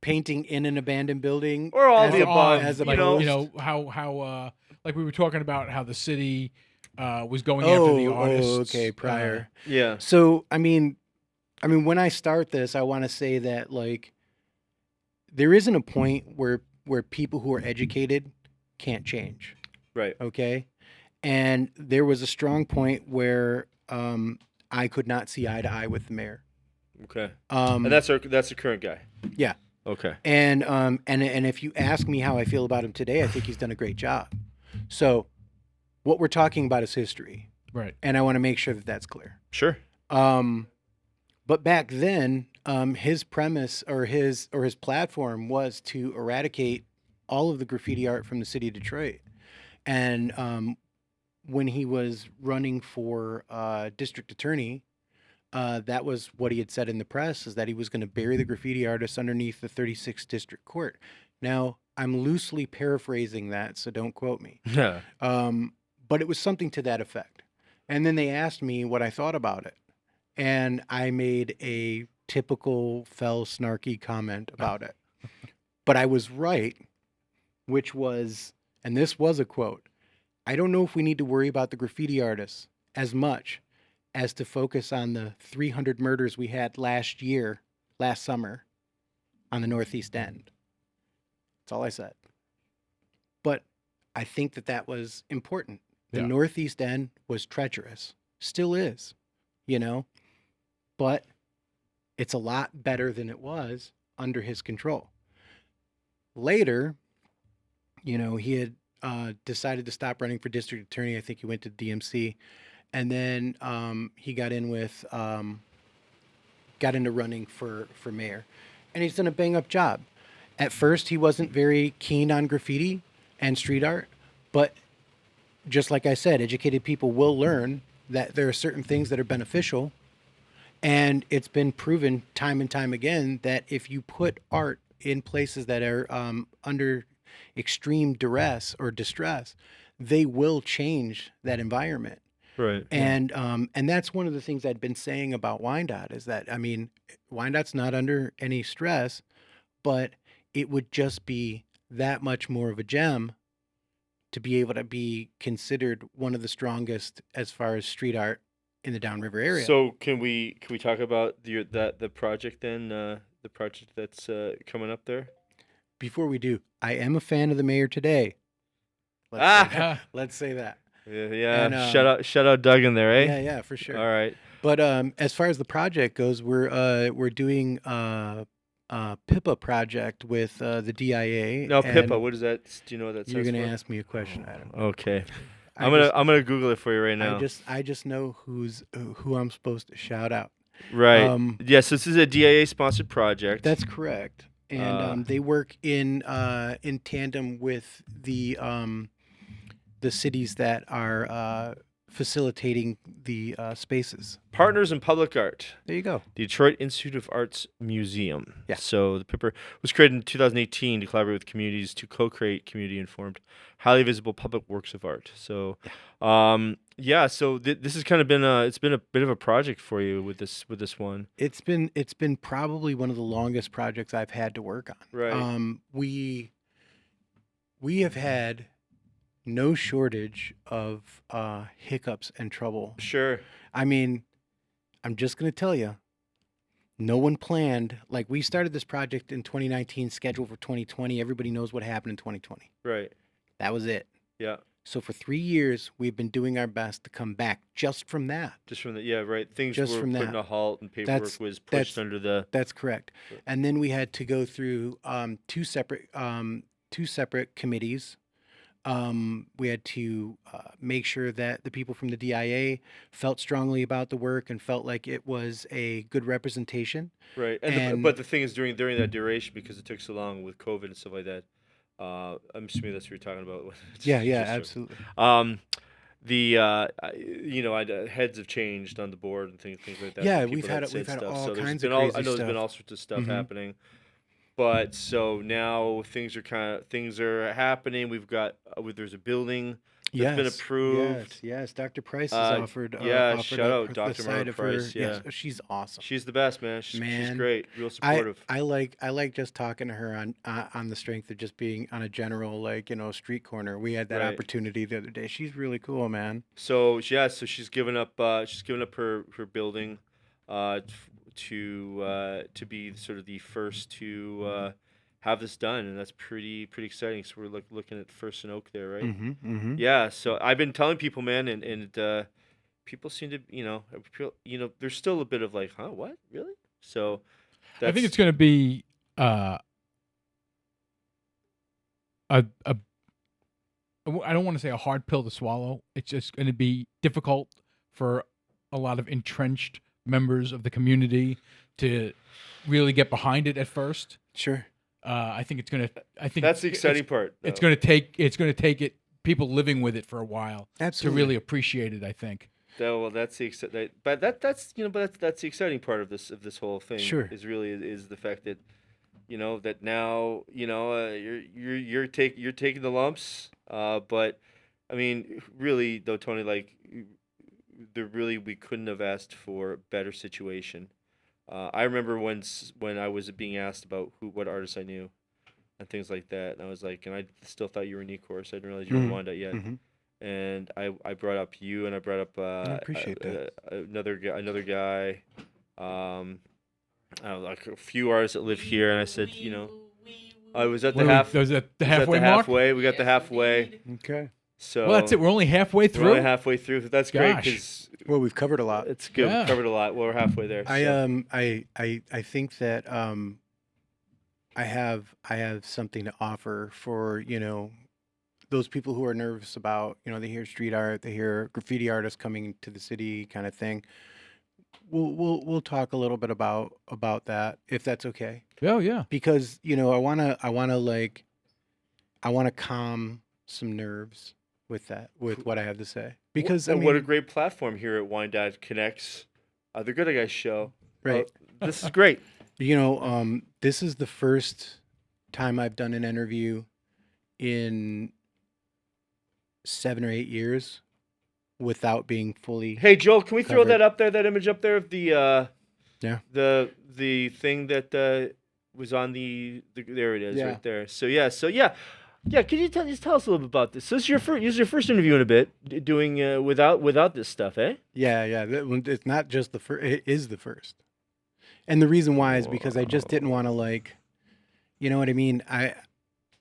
Speaker 3: painting in an abandoned building
Speaker 2: Or all
Speaker 3: as
Speaker 2: the
Speaker 3: a-
Speaker 2: above,
Speaker 3: as
Speaker 2: you
Speaker 3: opposed.
Speaker 2: know.
Speaker 1: how like we were talking about how the city was going after the artists.
Speaker 3: Okay, prior.
Speaker 2: Yeah.
Speaker 3: So, I mean, when I start this, I want to say that like there isn't a point where people who are educated can't change.
Speaker 2: Right.
Speaker 3: Okay, and there was a strong point where I could not see eye to eye with the mayor.
Speaker 2: Okay.
Speaker 3: Um,
Speaker 2: And that's the current guy.
Speaker 3: yeah,
Speaker 2: Okay.
Speaker 3: and if you ask me how I feel about him today, I think he's done a great job. So, what we're talking about is history,
Speaker 1: Right.
Speaker 3: and I want to make sure that that's clear.
Speaker 2: Sure.
Speaker 3: But back then, his premise or his platform was to eradicate all of the graffiti art from the city of Detroit. And when he was running for district attorney, that was what he had said in the press, is that he was going to bury the graffiti artists underneath the 36th district court. Now, I'm loosely paraphrasing that, so don't quote me.
Speaker 2: Yeah.
Speaker 3: But it was something to that effect. And then they asked me what I thought about it. And I made a typical fell snarky comment about it. But I was right, which was, and this was a quote, I don't know if we need to worry about the graffiti artists as much as to focus on the 300 murders we had last summer, on the Northeast End. That's all I said. But I think that was important. The
Speaker 1: Yeah.
Speaker 3: Northeast End was treacherous, still is, but it's a lot better than it was under his control. Later, he had decided to stop running for district attorney. I think he went to DMC, and then he got into running for mayor, and he's done a bang up job. At first, he wasn't very keen on graffiti and street art, but just like I said, educated people will learn that there are certain things that are beneficial. And it's been proven time and time again that if you put art in places that are under extreme duress or distress, they will change that environment.
Speaker 2: Right.
Speaker 3: And that's one of the things I'd been saying about Wyandotte, is that, I mean, Wyandotte's not under any stress, but it would just be that much more of a gem to be able to be considered one of the strongest as far as street art in the downriver area.
Speaker 2: So can we talk about the project then? The project that's coming up there.
Speaker 3: Before we do, I am a fan of the mayor today. Let's
Speaker 2: Ah!
Speaker 3: say that. Let's say that.
Speaker 2: Yeah.
Speaker 3: And,
Speaker 2: Shout out Doug in there, eh?
Speaker 3: Yeah, for sure.
Speaker 2: All right.
Speaker 3: But as far as the project goes, we're doing PIPA project with the DIA.
Speaker 2: No,
Speaker 3: and
Speaker 2: PIPA. What is that? Do you know what that
Speaker 3: You're
Speaker 2: stands
Speaker 3: gonna
Speaker 2: for?
Speaker 3: ask me a question, Adam.
Speaker 2: Okay.
Speaker 3: I
Speaker 2: I'm gonna Google it for you right now.
Speaker 3: I just know who I'm supposed to shout out.
Speaker 2: Right. Yes, this is a DIA sponsored project.
Speaker 3: That's correct. And they work in tandem with the cities that are facilitating the spaces.
Speaker 2: Partners in Public Art.
Speaker 3: There you go.
Speaker 2: Detroit Institute of Arts Museum.
Speaker 3: Yeah.
Speaker 2: So the PIPA was created in 2018 to collaborate with communities to co-create community-informed, highly visible public works of art. So, so this has kind of been it's been a bit of a project for you with this one.
Speaker 3: It's been probably one of the longest projects I've had to work on.
Speaker 2: Right.
Speaker 3: We have had no shortage of hiccups and trouble.
Speaker 2: Sure.
Speaker 3: I mean, I'm just going to tell you, no one planned. Like, we started this project in 2019, scheduled for 2020. Everybody knows what happened in 2020.
Speaker 2: Right.
Speaker 3: That was it.
Speaker 2: Yeah.
Speaker 3: So for 3 years, we've been doing our best to come back just from that.
Speaker 2: Just from the right. Things
Speaker 3: Just
Speaker 2: were
Speaker 3: from
Speaker 2: put in
Speaker 3: that.
Speaker 2: a halt, and paperwork
Speaker 3: That's-
Speaker 2: was
Speaker 3: that's-
Speaker 2: pushed under the.
Speaker 3: That's correct. And then we had to go through two separate committees. We had to make sure that the people from the DIA felt strongly about the work and felt like it was a good representation.
Speaker 2: Right. But the thing is, during that duration, because it took so long with COVID and stuff like that, I'm assuming that's what you're talking about.
Speaker 3: Yeah,
Speaker 2: Just-
Speaker 3: absolutely.
Speaker 2: Heads have changed on the board and things like that.
Speaker 3: Yeah,
Speaker 2: from
Speaker 3: we've
Speaker 2: people
Speaker 3: had
Speaker 2: that said
Speaker 3: all
Speaker 2: stuff. So there's
Speaker 3: kinds
Speaker 2: been
Speaker 3: of
Speaker 2: all,
Speaker 3: crazy
Speaker 2: I know there's been
Speaker 3: stuff.
Speaker 2: all sorts of stuff
Speaker 3: Mhm.
Speaker 2: happening. But so now things are happening. We've got there's a building that's been approved.
Speaker 3: Yes. Dr. Price has offered.
Speaker 2: yeah,
Speaker 3: offered
Speaker 2: shout
Speaker 3: up
Speaker 2: out
Speaker 3: the
Speaker 2: Dr.
Speaker 3: side
Speaker 2: Mara
Speaker 3: of
Speaker 2: Price,
Speaker 3: her.
Speaker 2: yeah.
Speaker 3: She's awesome.
Speaker 2: She's the best, man. She's
Speaker 3: Man,
Speaker 2: great, real supportive.
Speaker 3: I like just talking to her on the strength of just being on a general street corner. We had that
Speaker 2: Right.
Speaker 3: opportunity the other day. She's really cool, man.
Speaker 2: So she's given up her building to be sort of the first to have this done, and that's pretty exciting. So we're looking at First and Oak there, right?
Speaker 3: Mm-hmm.
Speaker 2: Yeah. So I've been telling people, man, and people seem to there's still a bit of like, huh, what, really? So
Speaker 1: I think it's going to be I don't want to say a hard pill to swallow. It's just going to be difficult for a lot of entrenched members of the community to really get behind it at first.
Speaker 3: Sure.
Speaker 1: I think it's going to. I think
Speaker 2: that's the exciting part.
Speaker 1: It's going to take. It's going to take it. People living with it for a while
Speaker 3: Absolutely.
Speaker 1: to really appreciate it. I think.
Speaker 2: Well, that's the that's the exciting part of this whole thing.
Speaker 3: Sure.
Speaker 2: Is the fact that that now you're taking the lumps. But I mean, really though, Tony, like we couldn't have asked for a better situation. I remember when I was being asked about what artists I knew, and things like that, and I was like, and I still thought you were in E-Course. I didn't realize you were in Wyandotte yet.
Speaker 3: Mm-hmm.
Speaker 2: And I brought up you, and I brought up
Speaker 3: I appreciate that.
Speaker 2: another guy, I don't know, like a few artists that live here, and I said, I was at the
Speaker 1: Was it the halfway mark?
Speaker 2: We got the halfway.
Speaker 3: Okay.
Speaker 2: So
Speaker 1: Well, that's it. We're only halfway through.
Speaker 2: We're only halfway through. That's great
Speaker 1: Gosh.
Speaker 2: because
Speaker 3: Well, we've covered a lot.
Speaker 2: it's good.
Speaker 1: Yeah.
Speaker 2: We covered a lot. Well, we're halfway there. So.
Speaker 3: I think that I have something to offer for those people who are nervous about they hear street art, they hear graffiti artists coming to the city, kind of thing. We'll talk a little bit about that, if that's okay,
Speaker 1: Oh yeah.
Speaker 3: because I wanna calm some nerves with what I have to say, because
Speaker 2: And what a great platform here at Wyandotte Connects, the Good Guys show.
Speaker 3: right.
Speaker 2: This is great.
Speaker 3: This is the first time I've done an interview in 7 or 8 years without being fully.
Speaker 2: Hey Joel, can we throw
Speaker 3: Covered.
Speaker 2: that up there? That image up there of the
Speaker 3: Yeah.
Speaker 2: the thing that was on the there it is
Speaker 3: Yeah.
Speaker 2: right there. So yeah. Can you just tell us a little bit about this? So this is your first interview in a bit, doing without this stuff, eh?
Speaker 3: Yeah. It's not just the first. It is the first. And the reason why is because I just didn't want to you know what I mean? I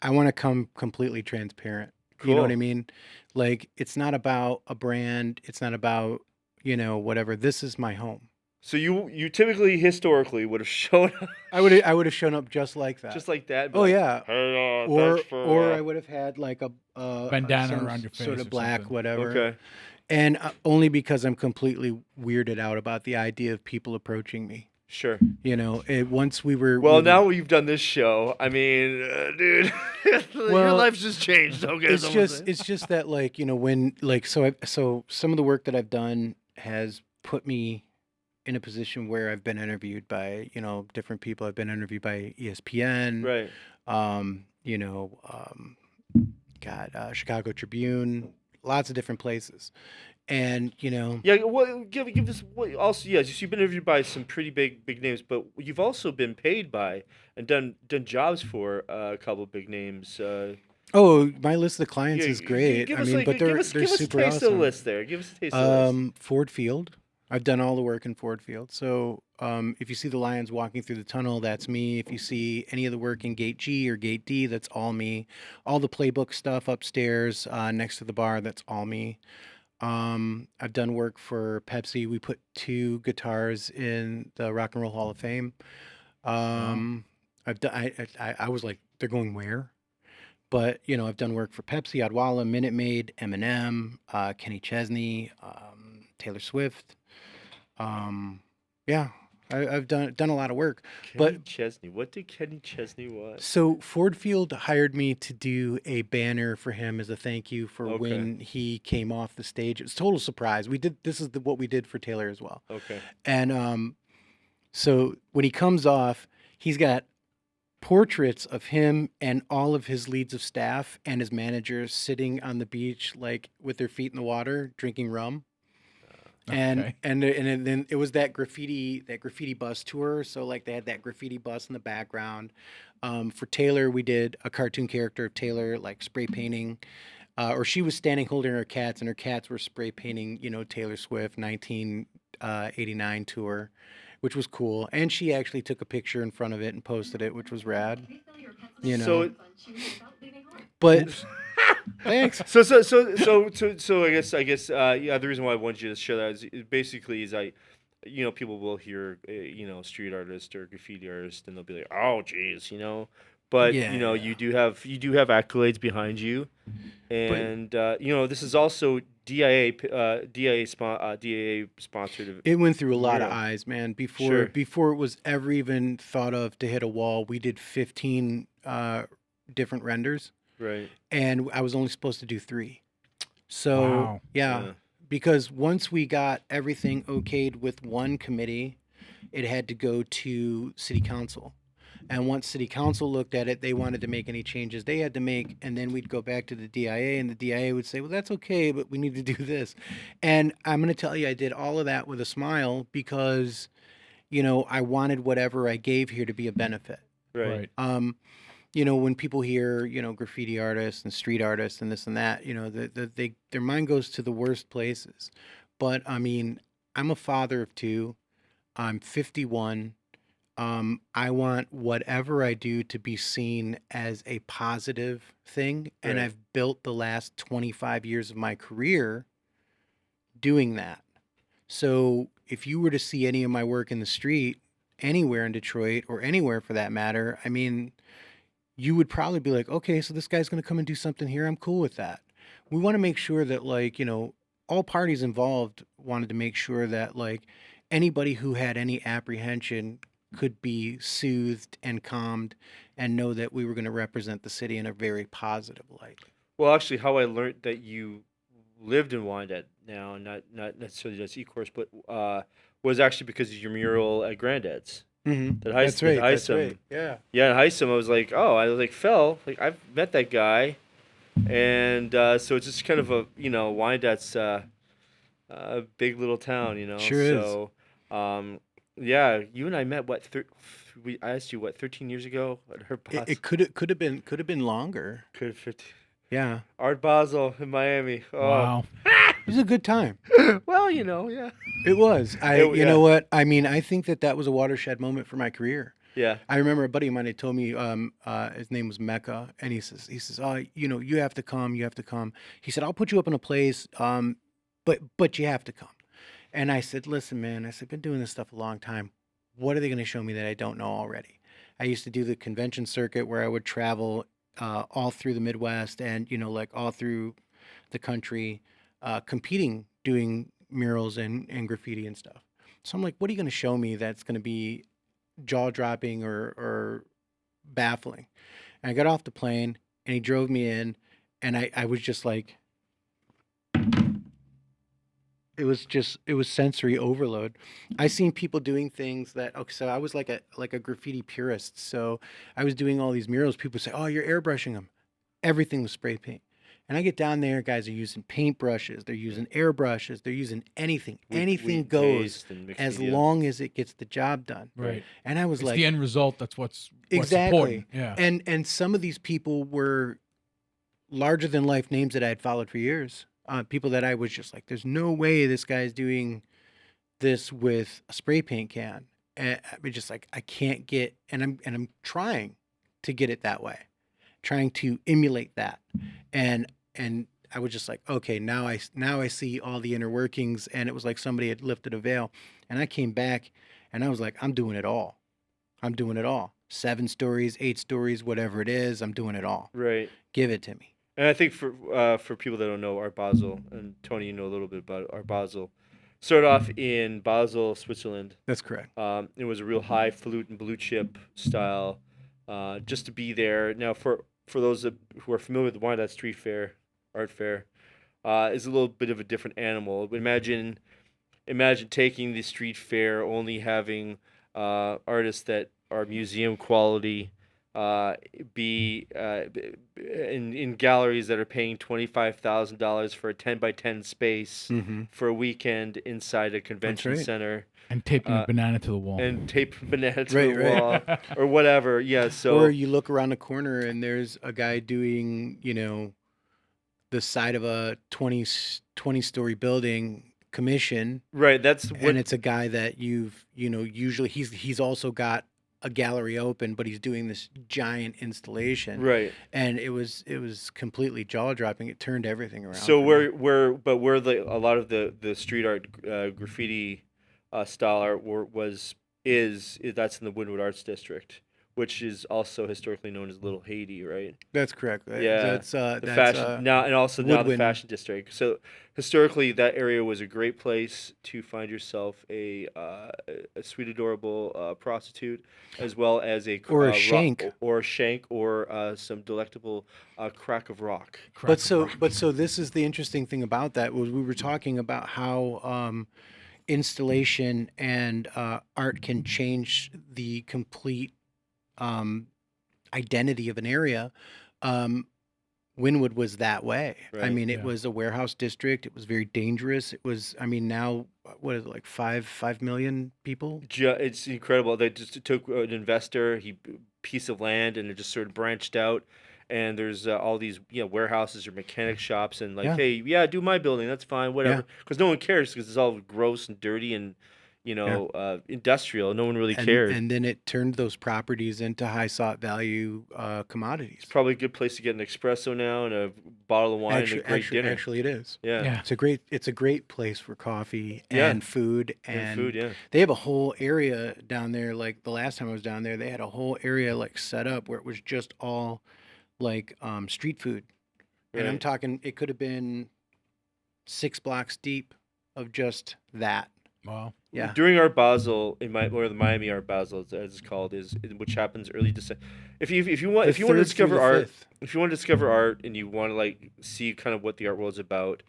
Speaker 3: want to come completely transparent. You know what I
Speaker 2: Cool.
Speaker 3: mean? Like, it's not about a brand. It's not about, whatever. This is my home.
Speaker 2: So you typically historically would have shown up
Speaker 3: I would have shown up just like that.
Speaker 2: just like that. and be
Speaker 3: Oh
Speaker 2: like,
Speaker 3: yeah.
Speaker 2: Hey,
Speaker 3: Or
Speaker 2: thanks for,
Speaker 3: or I would have had like a
Speaker 1: Bandana
Speaker 3: some
Speaker 1: around your face
Speaker 3: sort
Speaker 1: or
Speaker 3: of black
Speaker 1: something.
Speaker 3: whatever.
Speaker 2: okay.
Speaker 3: And only because I'm completely weirded out about the idea of people approaching me.
Speaker 2: Sure.
Speaker 3: Once we were.
Speaker 2: Well,
Speaker 3: we were-
Speaker 2: now we've done this show. I mean, dude, your
Speaker 3: Well,
Speaker 2: life's just changed. Okay,
Speaker 3: it's just that when so some of the work that I've done has put me in a position where I've been interviewed by different people. I've been interviewed by ESPN,
Speaker 2: right.
Speaker 3: Chicago Tribune, lots of different places, and
Speaker 2: Yeah. Well, give us also. Yes, you've been interviewed by some pretty big names, but you've also been paid by and done jobs for a couple of big names.
Speaker 3: oh, my list of clients
Speaker 2: Yeah,
Speaker 3: is great.
Speaker 2: Give
Speaker 3: I
Speaker 2: us
Speaker 3: mean, but
Speaker 2: give
Speaker 3: they're
Speaker 2: us a
Speaker 3: super
Speaker 2: taste of the
Speaker 3: awesome.
Speaker 2: list there. Give us a taste of the list.
Speaker 3: Ford Field, I've done all the work in Ford Field. So if you see the lions walking through the tunnel, that's me. If you see any of the work in Gate G or Gate D, that's all me. All the playbook stuff upstairs next to the bar, that's all me. I've done work for Pepsi. We put 2 guitars in the Rock and Roll Hall of Fame. I've done. I was like, they're going where? But I've done work for Pepsi, Odwalla, Minute Maid, Eminem, Kenny Chesney, Taylor Swift. Yeah, I've done a lot of work.
Speaker 2: Kenny
Speaker 3: But
Speaker 2: Chesney. What did Kenny Chesney want?
Speaker 3: so Ford Field hired me to do a banner for him as a thank you for
Speaker 2: Okay.
Speaker 3: when he came off the stage. It was a total surprise. We did this is what we did for Taylor as well.
Speaker 2: Okay.
Speaker 3: And so when he comes off, he's got portraits of him and all of his leads of staff and his managers sitting on the beach, like with their feet in the water, drinking rum. And
Speaker 1: Okay.
Speaker 3: and then it was that graffiti bus tour. So like they had that graffiti bus in the background. For Taylor, we did a cartoon character of Taylor like spray painting, or she was standing holding her cats, and her cats were spray painting, Taylor Swift 1989 tour, which was cool. And she actually took a picture in front of it and posted it, which was rad.
Speaker 2: So
Speaker 3: But thanks.
Speaker 2: So I guess yeah, the reason why I wanted you to share that is basically people will hear street artist or graffiti artist and they'll be like, oh geez, but
Speaker 3: Yeah.
Speaker 2: you do have accolades behind you, and this is also DIA sponsored.
Speaker 3: It went through a lot of
Speaker 2: mural.
Speaker 3: eyes, man.
Speaker 2: Sure.
Speaker 3: Before it was ever even thought of to hit a wall, we did 15 different renders,
Speaker 2: Right.
Speaker 3: and I was only supposed to do 3. So
Speaker 1: Wow.
Speaker 3: yeah, because once we got everything okayed with one committee, it had to go to city council. And once city council looked at it, they wanted to make any changes they had to make, and then we'd go back to the DIA, and the DIA would say, well, that's okay, but we need to do this. And I'm going to tell you, I did all of that with a smile because, I wanted whatever I gave here to be a benefit.
Speaker 2: Right.
Speaker 3: When people hear, graffiti artists and street artists and this and that, their mind goes to the worst places. But I mean, I'm a father of 2. I'm 51. I want whatever I do to be seen as a positive thing. And
Speaker 2: Right.
Speaker 3: I've built the last 25 years of my career doing that. So if you were to see any of my work in the street, anywhere in Detroit or anywhere for that matter, I mean, you would probably be like, okay, so this guy's going to come and do something here. I'm cool with that. We want to make sure that, like, all parties involved wanted to make sure that, like, anybody who had any apprehension could be soothed and calmed and know that we were going to represent the city in a very positive light.
Speaker 2: Well, actually, how I learned that you lived in Wyandotte now, not necessarily just Ecorse, but was actually because of your mural at Granddad's.
Speaker 3: Mm-hmm.
Speaker 2: That
Speaker 3: That's right. That's
Speaker 2: Heisem.
Speaker 3: right. Yeah.
Speaker 2: Yeah, in Heisem, I was like, Phil, like I've met that guy, and so it's just kind of a Wyandotte's a big little town,
Speaker 3: Sure is.
Speaker 2: So, yeah, you and I met I asked you 13 years ago at her
Speaker 3: It,
Speaker 2: pos-
Speaker 3: it could have been longer.
Speaker 2: could have 15.
Speaker 3: Yeah.
Speaker 2: Art Basel in Miami. Oh.
Speaker 1: Wow.
Speaker 3: It was a good time.
Speaker 2: Well, yeah.
Speaker 3: It was.
Speaker 2: It-
Speaker 3: You
Speaker 2: yeah.
Speaker 3: know what? I mean, I think that was a watershed moment for my career.
Speaker 2: Yeah.
Speaker 3: I remember a buddy of mine had told me, his name was Mecca, and he says, oh, you have to come, you have to come. He said, I'll put you up in a place, but you have to come. And I said, listen, man, I've been doing this stuff a long time. What are they going to show me that I don't know already? I used to do the convention circuit where I would travel all through the Midwest and, like all through the country, competing, doing murals and graffiti and stuff. So I'm like, what are you going to show me that's going to be jaw dropping or baffling? And I got off the plane and he drove me in, and I was just like, it was sensory overload. I seen people doing things that, okay, so I was like a graffiti purist. So I was doing all these murals. People say, oh, you're airbrushing them. Everything was spray paint. And I get down there, guys are using paintbrushes, they're using airbrushes, they're using anything. Anything
Speaker 2: Wheat
Speaker 3: goes
Speaker 2: paste and mixed
Speaker 3: as
Speaker 2: media.
Speaker 3: long as it gets the job done.
Speaker 1: Right.
Speaker 3: And I was
Speaker 1: It's
Speaker 3: like,
Speaker 1: the end result. That's what's
Speaker 3: exactly.
Speaker 1: important. Yeah.
Speaker 3: And some of these people were larger than life names that I had followed for years. People that I was just like, there's no way this guy's doing this with a spray paint can. And I'm just like, I can't get, and I'm trying to get it that way, trying to emulate that. And I was just like, okay, now I see all the inner workings, and it was like somebody had lifted a veil. And I came back and I was like, I'm doing it all. I'm doing it all. 7 stories, 8 stories, whatever it is, I'm doing it all.
Speaker 2: Right.
Speaker 3: Give it to me.
Speaker 2: And I think for people that don't know Art Basel, and Tony, you know a little bit about Art Basel, started off in Basel, Switzerland.
Speaker 3: That's correct.
Speaker 2: It was a real highfalutin blue chip style, just to be there. Now, for those who are familiar with the Wyandotte Street Fair, art fair, is a little bit of a different animal. Imagine taking the street fair only having artists that are museum quality, be in galleries that are paying $25,000 for a 10 by 10 space for a weekend inside a convention center.
Speaker 1: And taping a banana to the wall.
Speaker 2: And tape banana to the wall. Or whatever. Yeah. So.
Speaker 3: Or you look around the corner and there's a guy doing, the side of a 20-story building commission.
Speaker 2: Right. That's what.
Speaker 3: And it's a guy that usually he's also got a gallery open, but he's doing this giant installation.
Speaker 2: Right.
Speaker 3: And it was completely jaw dropping. It turned everything around.
Speaker 2: So where a lot of the street art graffiti style art is that's in the Wynwood Arts District, which is also historically known as Little Haiti, right?
Speaker 3: That's correct.
Speaker 2: Yeah,
Speaker 3: that's
Speaker 2: fashion now, and also now the
Speaker 3: Woodwind.
Speaker 2: Fashion District. So historically, that area was a great place to find yourself a sweet, adorable prostitute, as well as a
Speaker 3: shank,
Speaker 2: or some delectable crack of rock.
Speaker 3: But so this is the interesting thing about that was we were talking about how installation and art can change the complete identity of an area. Wynwood was that way.
Speaker 2: Right,
Speaker 3: I mean, it was a warehouse district. It was very dangerous. It was, now, what is it, like 5 million people?
Speaker 2: It's incredible. They just took an investor, piece of land, and it just sort of branched out. And there's all these warehouses or mechanic shops, and hey, do my building. That's fine, whatever. Because no one cares because it's all gross and dirty and industrial. No one really cared.
Speaker 3: And then it turned those properties into high sought value commodities.
Speaker 2: It's probably a good place to get an espresso now and a bottle of wine and a great dinner.
Speaker 3: Actually, it is.
Speaker 2: Yeah.
Speaker 3: It's a great place for coffee and food
Speaker 2: and food. Yeah.
Speaker 3: They have a whole area down there. Like the last time I was down there, they had a whole area like set up where it was just all like street food.
Speaker 2: Right.
Speaker 3: And I'm talking, it could have been 6 blocks deep of just that.
Speaker 1: Wow.
Speaker 3: Yeah.
Speaker 2: During Art Basel, or the Miami Art Basel, as it's called, which happens early December. If you want to discover art, and you want to see kind of what the art world's about,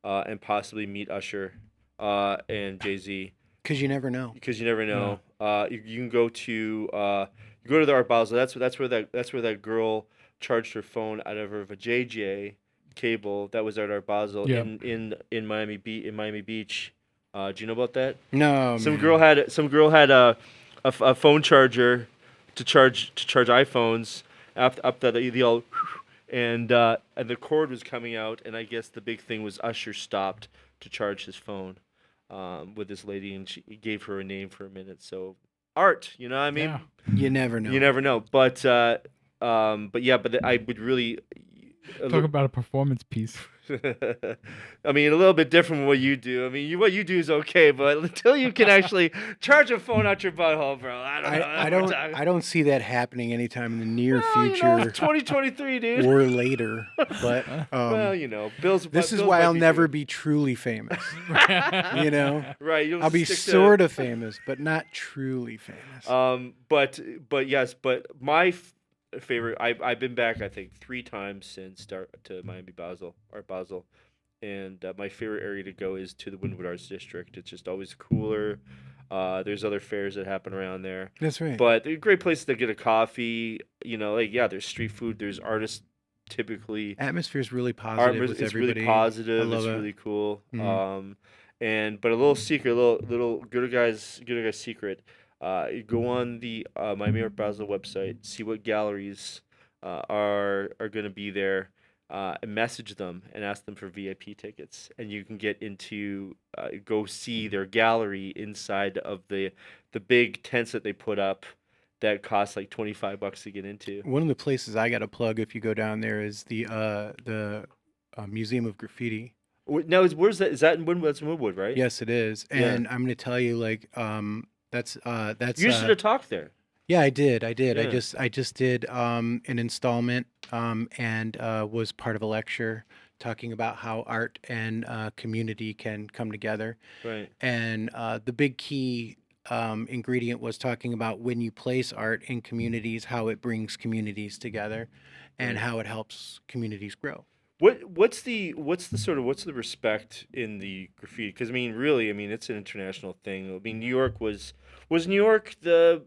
Speaker 2: and possibly meet Usher, and Jay-Z.
Speaker 3: Because you never know.
Speaker 2: Yeah. You can go to the Art Basel. That's where that girl charged her phone out of her JJ cable. That was at Art Basel in Miami Beach. Do you know about that?
Speaker 3: No.
Speaker 2: Some girl had a phone charger to charge iPhones up the old, and the cord was coming out, and I guess the big thing was Usher stopped to charge his phone with this lady, and he gave her a name for a minute. So art, what I mean?
Speaker 1: Yeah.
Speaker 3: You never know.
Speaker 2: You never know. But I would really
Speaker 1: talk about a performance piece.
Speaker 2: I mean, a little bit different from what you do. I mean, what you do is okay, but until you can actually charge a phone out your butthole, bro,
Speaker 3: I don't see that happening anytime in the near future.
Speaker 2: 2023, dude,
Speaker 3: or later. But
Speaker 2: Bills.
Speaker 3: This is why I'll never be truly famous.
Speaker 2: Right?
Speaker 3: I'll be sort of famous, but not truly famous.
Speaker 2: But my favorite. I've been back I think 3 times since to Miami Art Basel, and my favorite area to go is to the Wynwood Arts District. It's just always cooler. There's other fairs that happen around there.
Speaker 3: That's right.
Speaker 2: But they're a great place to get a coffee. There's street food. There's artists. Typically,
Speaker 3: atmosphere is really positive with everybody.
Speaker 2: Really positive.
Speaker 3: It's
Speaker 2: really cool.
Speaker 3: Mm-hmm.
Speaker 2: But a little secret, little good guy's secret. You go on the Miami Art Basel website, see what galleries are going to be there. and message them and ask them for VIP tickets, and you can get into go see their gallery inside of the big tents that they put up that cost like $25 to get into.
Speaker 3: One of the places I got to plug if you go down there is the Museum of Graffiti.
Speaker 2: Now, where's that? Is that in Woodwood? That's in Woodwood, right?
Speaker 3: Yes, it is.
Speaker 2: Yeah.
Speaker 3: And I'm going to tell you, like, that's
Speaker 2: You should have talked there.
Speaker 3: yeah, I did. I did.
Speaker 2: Yeah.
Speaker 3: I just did an installment and was part of a lecture talking about how art and community can come together.
Speaker 2: Right.
Speaker 3: And the big key ingredient was talking about when you place art in communities, how it brings communities together, and
Speaker 2: Right.
Speaker 3: how it helps communities grow.
Speaker 2: What's the respect in the graffiti? Because I mean, really, I mean, it's an international thing. I mean, New York was New York the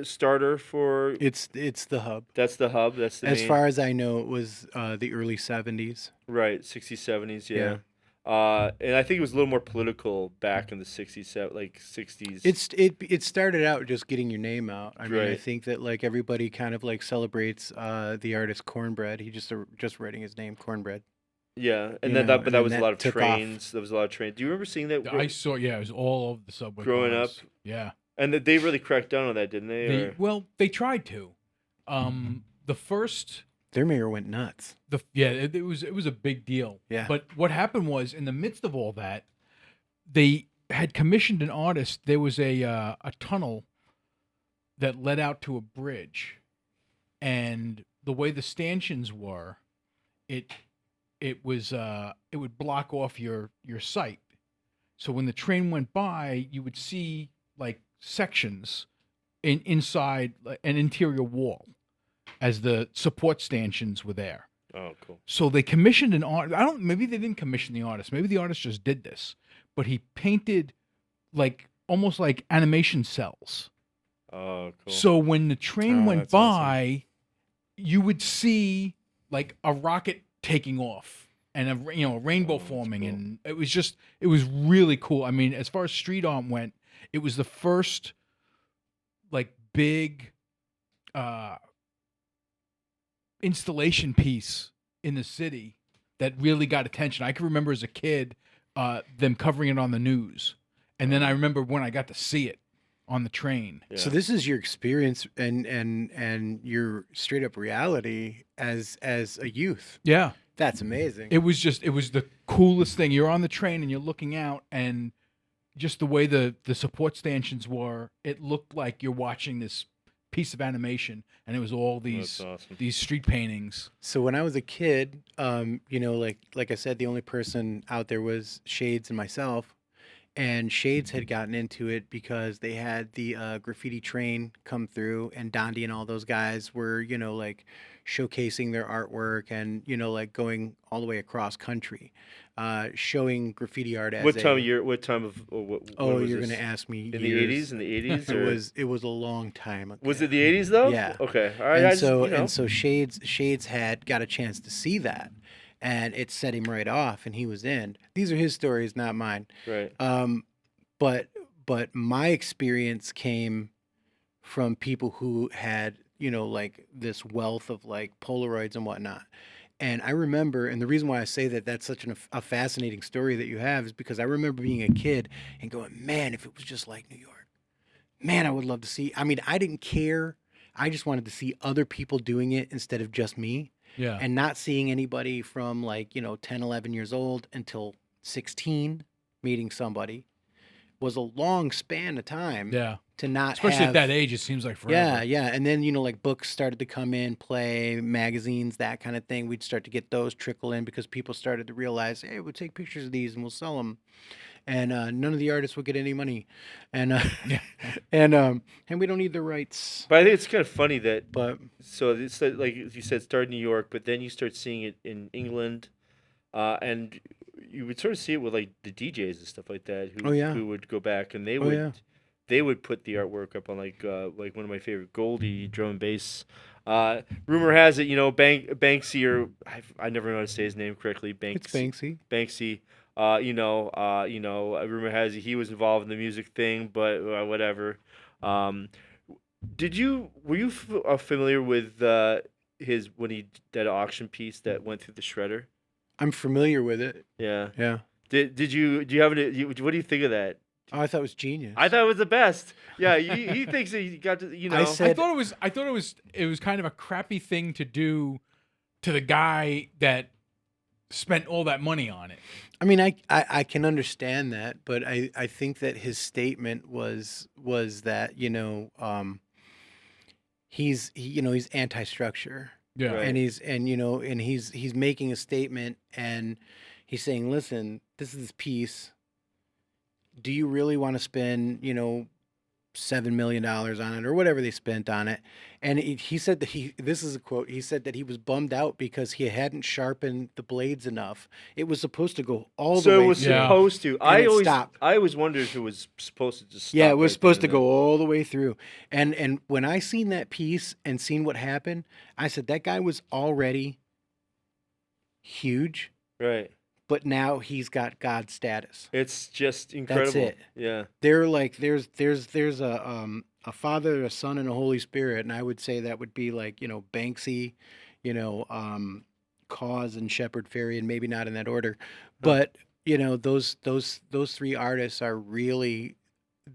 Speaker 2: starter for
Speaker 3: It's the hub.
Speaker 2: that's the hub. That's the
Speaker 3: As
Speaker 2: main,
Speaker 3: far as I know, it was the early 70s.
Speaker 2: right, 60s, 70s, yeah.
Speaker 3: Yeah.
Speaker 2: And I think it was a little more political back in the 60s, like 60s.
Speaker 3: It started out just getting your name out. I mean, I
Speaker 2: Right.
Speaker 3: think that like everybody kind of like celebrates the artist Cornbread. He just writing his name Cornbread.
Speaker 2: Yeah, and
Speaker 3: You
Speaker 2: then
Speaker 3: know,
Speaker 2: but
Speaker 3: and
Speaker 2: that
Speaker 3: then
Speaker 2: was a
Speaker 3: that
Speaker 2: lot of
Speaker 3: took off.
Speaker 2: trains. There was a lot of trains. Do you remember seeing that?
Speaker 1: I saw, yeah, it was all over the subway.
Speaker 2: Growing
Speaker 1: cars.
Speaker 2: up?
Speaker 1: Yeah.
Speaker 2: And they really cracked down on that, didn't they?
Speaker 1: Well, they tried to. The first,
Speaker 3: Their mayor went nuts.
Speaker 1: it was a big deal.
Speaker 3: Yeah.
Speaker 1: But what happened was, in the midst of all that, they had commissioned an artist. There was a tunnel that led out to a bridge, and the way the stanchions were, it would block off your sight. So when the train went by, you would see like sections inside an interior wall as the support stanchions were there.
Speaker 2: Oh, cool.
Speaker 1: So they commissioned an art. Maybe they didn't commission the artist. Maybe the artist just did this, but he painted like almost like animation cells.
Speaker 2: Oh, cool.
Speaker 1: So when the train
Speaker 3: Oh,
Speaker 1: went
Speaker 3: that's awesome.
Speaker 1: by, you would see like a rocket taking off and a rainbow
Speaker 2: that's
Speaker 1: forming,
Speaker 2: cool.
Speaker 1: and it was really cool. I mean, as far as street art went, it was the first like big installation piece in the city that really got attention. I can remember as a kid them covering it on the news, and then I remember when I got to see it on the train.
Speaker 2: Yeah.
Speaker 3: So this is your experience and your straight up reality as a youth.
Speaker 1: Yeah.
Speaker 3: That's amazing.
Speaker 1: It was the coolest thing. You're on the train and you're looking out, and just the way the support stanchions were, it looked like you're watching this piece of animation, and it was all
Speaker 2: That's awesome.
Speaker 1: these street paintings.
Speaker 3: So when I was a kid, like I said, the only person out there was Shades and myself. And Shades had gotten into it because they had the graffiti train come through, and Dondi and all those guys were, like showcasing their artwork and, like going all the way across country, showing graffiti art as
Speaker 2: What time
Speaker 3: a,
Speaker 2: of year? What time of? When
Speaker 3: Oh,
Speaker 2: was
Speaker 3: you're
Speaker 2: this?
Speaker 3: gonna ask me
Speaker 2: In
Speaker 3: years.
Speaker 2: the 80s?
Speaker 3: It was a long time ago.
Speaker 2: Was it the 80s though?
Speaker 3: Yeah.
Speaker 2: Okay. All right.
Speaker 3: And
Speaker 2: I just,
Speaker 3: so
Speaker 2: you know.
Speaker 3: and so Shades had got a chance to see that, and it set him right off, and he was in. These are his stories, not mine.
Speaker 2: Right.
Speaker 3: But my experience came from people who had, like this wealth of like Polaroids and whatnot. And I remember, and the reason why I say that that's such a fascinating story that you have is because I remember being a kid and going, man, if it was just like New York, man, I would love to see. I mean, I didn't care. I just wanted to see other people doing it instead of just me,
Speaker 1: Yeah.
Speaker 3: and not seeing anybody from like, 10, 11 years old until 16 meeting somebody was a long span of time
Speaker 1: Yeah.
Speaker 3: to not
Speaker 1: Especially
Speaker 3: have,
Speaker 1: at that age, it seems like forever.
Speaker 3: yeah. And then, like books started to come in, play, magazines, that kind of thing. We'd start to get those trickle in because people started to realize, hey, we'll take pictures of these and we'll sell them. And none of the artists will get any money. And
Speaker 1: Yeah.
Speaker 3: and we don't need the rights.
Speaker 2: But I think it's kind of funny that
Speaker 3: But
Speaker 2: so it's like you said, started in New York, but then you start seeing it in England, and you would sort of see it with like the DJs and stuff like that who
Speaker 3: Oh, yeah.
Speaker 2: who would go back and they
Speaker 3: Oh,
Speaker 2: would
Speaker 3: yeah.
Speaker 2: they would put the artwork up on like one of my favorite Goldie drum and bass. Rumor has it, Banksy, or I never know how to say his name correctly.
Speaker 3: it's Banksy.
Speaker 2: Banksy. Rumor has it he was involved in the music thing, but whatever. Were you familiar with his when he that auction piece that went through the shredder?
Speaker 3: I'm familiar with it.
Speaker 2: Yeah.
Speaker 3: Yeah.
Speaker 2: Did you do you have any? What do you think of that?
Speaker 3: Oh, I thought it was genius.
Speaker 2: I thought it was the best. Yeah, he thinks that he got to,
Speaker 3: I
Speaker 1: I
Speaker 3: said-
Speaker 1: thought it was kind of a crappy thing to do to the guy that spent all that money on it.
Speaker 3: I mean, I can understand that, but I think that his statement was that he's anti-structure.
Speaker 1: Yeah.
Speaker 2: Right.
Speaker 3: And he's making a statement, and he's saying, listen, this is this piece. Do you really want to spend $7 million on it or whatever they spent on it? And he said that this is a quote, he said that he was bummed out because he hadn't sharpened the blades enough. It was supposed to go all the
Speaker 2: So
Speaker 3: way
Speaker 2: it was
Speaker 3: through.
Speaker 1: Yeah.
Speaker 2: supposed to.
Speaker 3: it stopped.
Speaker 2: I always wondered if it was supposed to just stop.
Speaker 3: Yeah, it was
Speaker 2: right
Speaker 3: supposed to
Speaker 2: then and
Speaker 3: go all the way through. And when I seen that piece and seen what happened, I said that guy was already huge,
Speaker 2: there. Right.
Speaker 3: but now he's got God status.
Speaker 2: It's just incredible.
Speaker 3: it.
Speaker 2: Yeah.
Speaker 3: They're like there's a Father, a Son, and a Holy Spirit, and I would say that would be like Banksy, Cause, and Shepherd Fairy, and maybe not in that order, but those three artists are really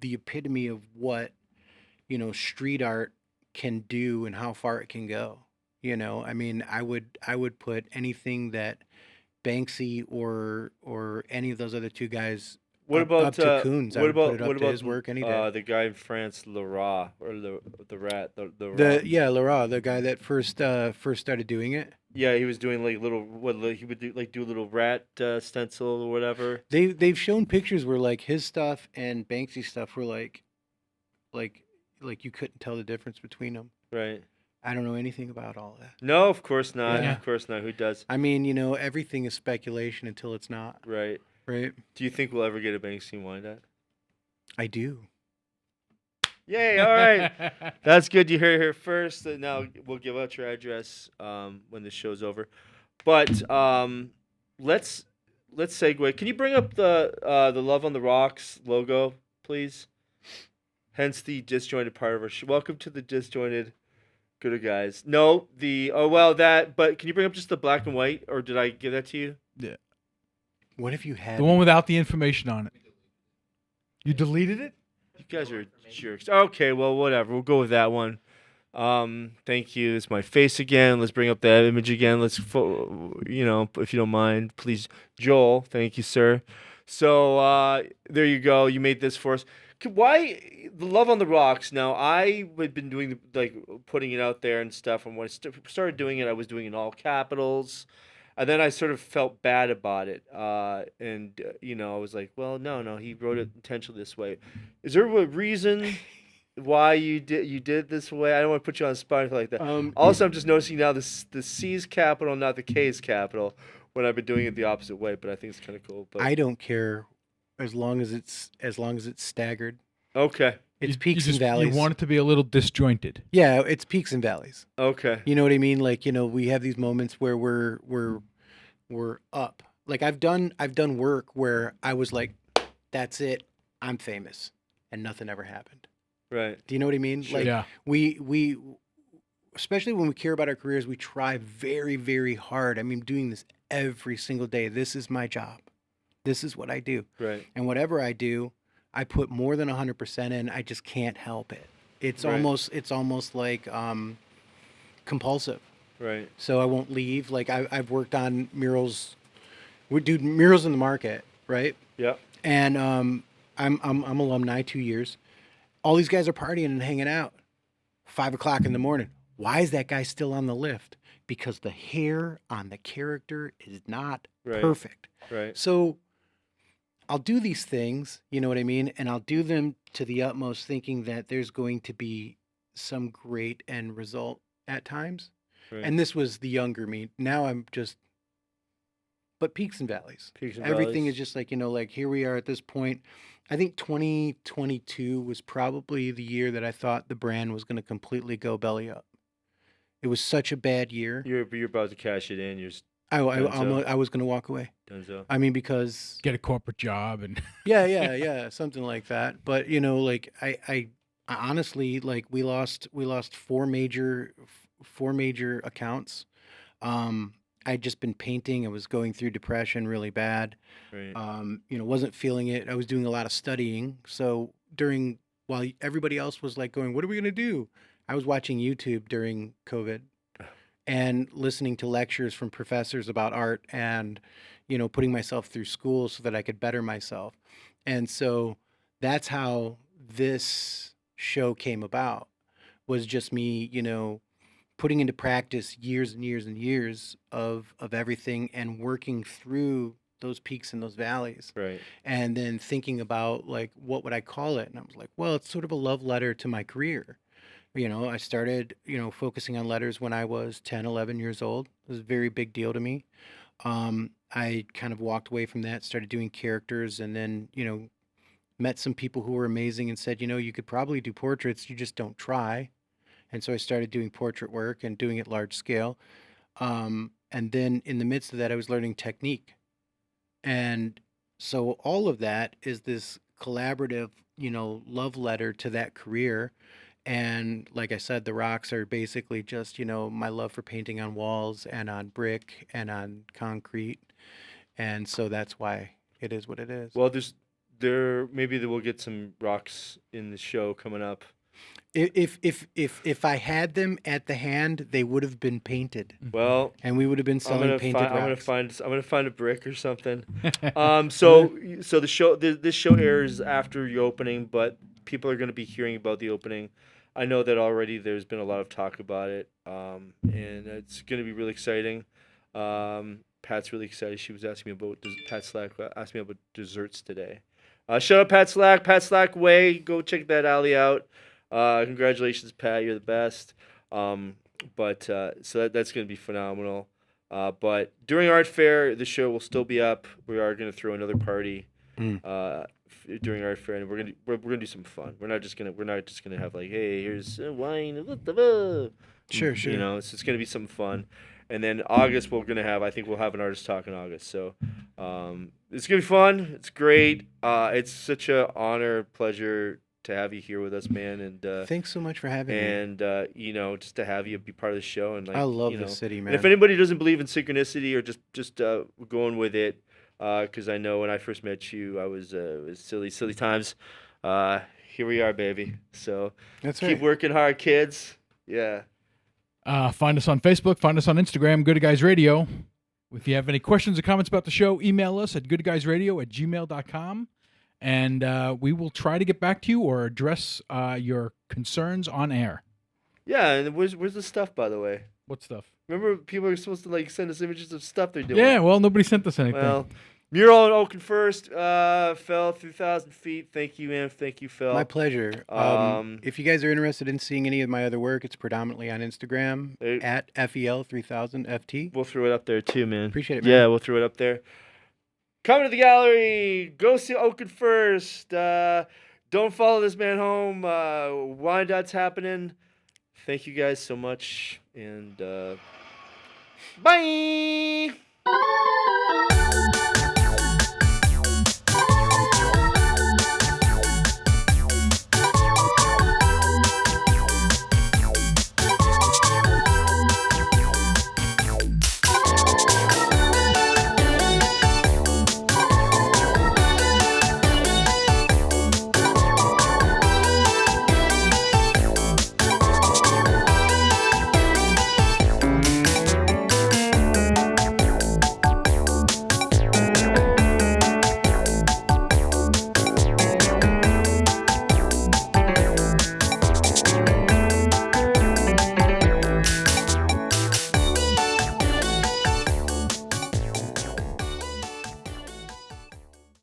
Speaker 3: the epitome of what street art can do and how far it can go. I mean, I would put anything that Banksy or any of those other two guys
Speaker 2: What
Speaker 3: up
Speaker 2: about
Speaker 3: to Coons. I
Speaker 2: What
Speaker 3: would put
Speaker 2: about
Speaker 3: it up
Speaker 2: what
Speaker 3: to
Speaker 2: about
Speaker 3: his work any day.
Speaker 2: the guy in France, Leroy, or the rat, the
Speaker 3: Laurent, the guy that first started doing it.
Speaker 2: Yeah, he was doing like he would do a little rat stencil or whatever.
Speaker 3: They've shown pictures where like his stuff and Banksy stuff were like you couldn't tell the difference between them.
Speaker 2: Right.
Speaker 3: I don't know anything about all that.
Speaker 2: No, of course not.
Speaker 1: Yeah.
Speaker 2: Of course not. Who does?
Speaker 3: I mean, everything is speculation until it's not,
Speaker 2: Right.
Speaker 3: right?
Speaker 2: Do you think we'll ever get a Banksy Wyandotte?
Speaker 3: I do.
Speaker 2: Yay! All right. That's good. You heard it here first. Now we'll give out your address when the show's over. But let's segue. Can you bring up the Love on the Rocks logo, please? Hence the disjointed part of our show. Welcome to the disjointed Gooder Guys. No, but can you bring up just the black and white, or did I give that to you?
Speaker 3: What if you had
Speaker 1: The one without the information on it. You deleted it?
Speaker 2: You guys are jerks. Okay, well, whatever. We'll go with that one. Thank you. It's my face again. Let's bring up that image again. Let's, if you don't mind, please, Joel. Thank you, sir. So there you go. You made this for us. Why the Love on the Rocks? Now I had been doing putting it out there and stuff. And when I started doing it, I was doing it in all capitals. And then I sort of felt bad about it. I was like, well, no, he wrote it intentionally this way. Is there a reason why you did this way? I don't want to put you on the spot or anything like that. Also, I'm just noticing now the C's capital, not the K's capital, when I've been doing it the opposite way. But I think it's kind of cool. But
Speaker 3: I don't care as long as it's staggered.
Speaker 2: Okay.
Speaker 3: It's
Speaker 1: You
Speaker 3: peaks and
Speaker 1: just-
Speaker 3: valleys.
Speaker 1: You want it to be a little disjointed.
Speaker 3: Yeah, it's peaks and valleys.
Speaker 2: Okay.
Speaker 3: You know what I mean? Like, we have these moments where we're up. Like I've done work where I was like, that's it, I'm famous, and nothing ever happened.
Speaker 2: Right.
Speaker 3: Do you know what I mean?
Speaker 2: Sure.
Speaker 3: Like
Speaker 1: Yeah.
Speaker 3: we especially when we care about our careers, we try very, very hard. I mean, doing this every single day. This is my job. This is what I do.
Speaker 2: Right.
Speaker 3: And whatever I do, I put more than 100% in. I just can't help it. It's
Speaker 2: Right.
Speaker 3: almost like compulsive.
Speaker 2: Right.
Speaker 3: So I won't leave. Like I've worked on murals. We do murals in the market, right?
Speaker 2: Yeah.
Speaker 3: And I'm alumni 2 years. All these guys are partying and hanging out. 5 o'clock in the morning. Why is that guy still on the lift? Because the hair on the character is not
Speaker 2: Right.
Speaker 3: perfect.
Speaker 2: Right.
Speaker 3: So I'll do these things, you know what I mean? And I'll do them to the utmost, thinking that there's going to be some great end result at times.
Speaker 2: Right.
Speaker 3: And this was the younger me. Now I'm just, but peaks and valleys.
Speaker 2: Peaks and
Speaker 3: Everything
Speaker 2: valleys.
Speaker 3: is just like, like here we are at this point. I think 2022 was probably the year that I thought the brand was going to completely go belly up. It was such a bad year.
Speaker 2: You're about to cash it in. You're
Speaker 3: I
Speaker 2: Dunzo.
Speaker 3: was going to walk away.
Speaker 2: Dunzo.
Speaker 3: I mean, because
Speaker 1: Get a corporate job and
Speaker 3: yeah, something like that. But like I honestly, like we lost 4 major four major accounts. I'd just been painting. I was going through depression really bad.
Speaker 2: Right.
Speaker 3: Wasn't feeling it. I was doing a lot of studying. So while everybody else was like going, what are we going to do? I was watching YouTube during COVID and listening to lectures from professors about art and, putting myself through school so that I could better myself. And so that's how this show came about, was just me, putting into practice years and years and years of everything and working through those peaks and those valleys.
Speaker 2: Right.
Speaker 3: And then thinking about like, what would I call it? And I was like, well, it's sort of a love letter to my career. I started, focusing on letters when I was 10, 11 years old. It was a very big deal to me. I kind of walked away from that, started doing characters, and then, met some people who were amazing and said, you could probably do portraits, you just don't try. And so I started doing portrait work and doing it large scale. And then in the midst of that, I was learning technique. And so all of that is this collaborative, love letter to that career. And like I said, the rocks are basically just, my love for painting on walls and on brick and on concrete. And so that's why it is what it is.
Speaker 2: Well, maybe we'll get some rocks in the show coming up.
Speaker 3: If I had them at the hand, they would have been painted.
Speaker 2: Well,
Speaker 3: and we would have been selling painted rocks.
Speaker 2: I'm gonna find a brick or something. So this show airs after your opening, but people are gonna be hearing about the opening. I know that already. There's been a lot of talk about it, and it's gonna be really exciting. Pat's really excited. She was asking me about Pat Slack asked me about desserts today. Shout out Pat Slack, Pat Slack Way. Go check that alley out. Congratulations, Pat. You're the best. So that's going to be phenomenal. But during Art Fair, the show will still be up. We are going to throw another party during Art Fair, and we're gonna do some fun. We're not just gonna have like, hey, here's wine.
Speaker 3: Sure.
Speaker 2: So it's gonna be something fun. And then August I think we'll have an artist talk in August. So it's gonna be fun. It's great. It's such an honor, pleasure to have you here with us, man. And
Speaker 3: thanks so much for having me.
Speaker 2: And just to have you be part of the show. And
Speaker 3: I love this city, man.
Speaker 2: And if anybody doesn't believe in synchronicity or just going with it, because I know when I first met you, it was silly times. Here we are, baby. So
Speaker 3: that's
Speaker 2: keep
Speaker 3: right.
Speaker 2: working hard, kids. Yeah.
Speaker 1: Find us on Facebook. Find us on Instagram, Good Guys Radio. If you have any questions or comments about the show, email us at goodguysradio@gmail.com. And we will try to get back to you or address your concerns on air.
Speaker 2: Yeah, and where's the stuff, by the way?
Speaker 1: What stuff?
Speaker 2: Remember, people are supposed to send us images of stuff they're doing.
Speaker 1: Yeah, well, nobody sent us anything.
Speaker 2: Well, mural in Oaken First fell 3,000 feet. Thank you, Em. Thank you, Phil.
Speaker 3: My pleasure. If you guys are interested in seeing any of my other work, it's predominantly on Instagram at FEL3000FT.
Speaker 2: We'll throw it up there too, man.
Speaker 3: Appreciate it, man.
Speaker 2: Yeah, we'll throw it up there. Come to the gallery. Go see Oaken First. Don't follow this man home. Wyandotte's happening. Thank you guys so much. And bye.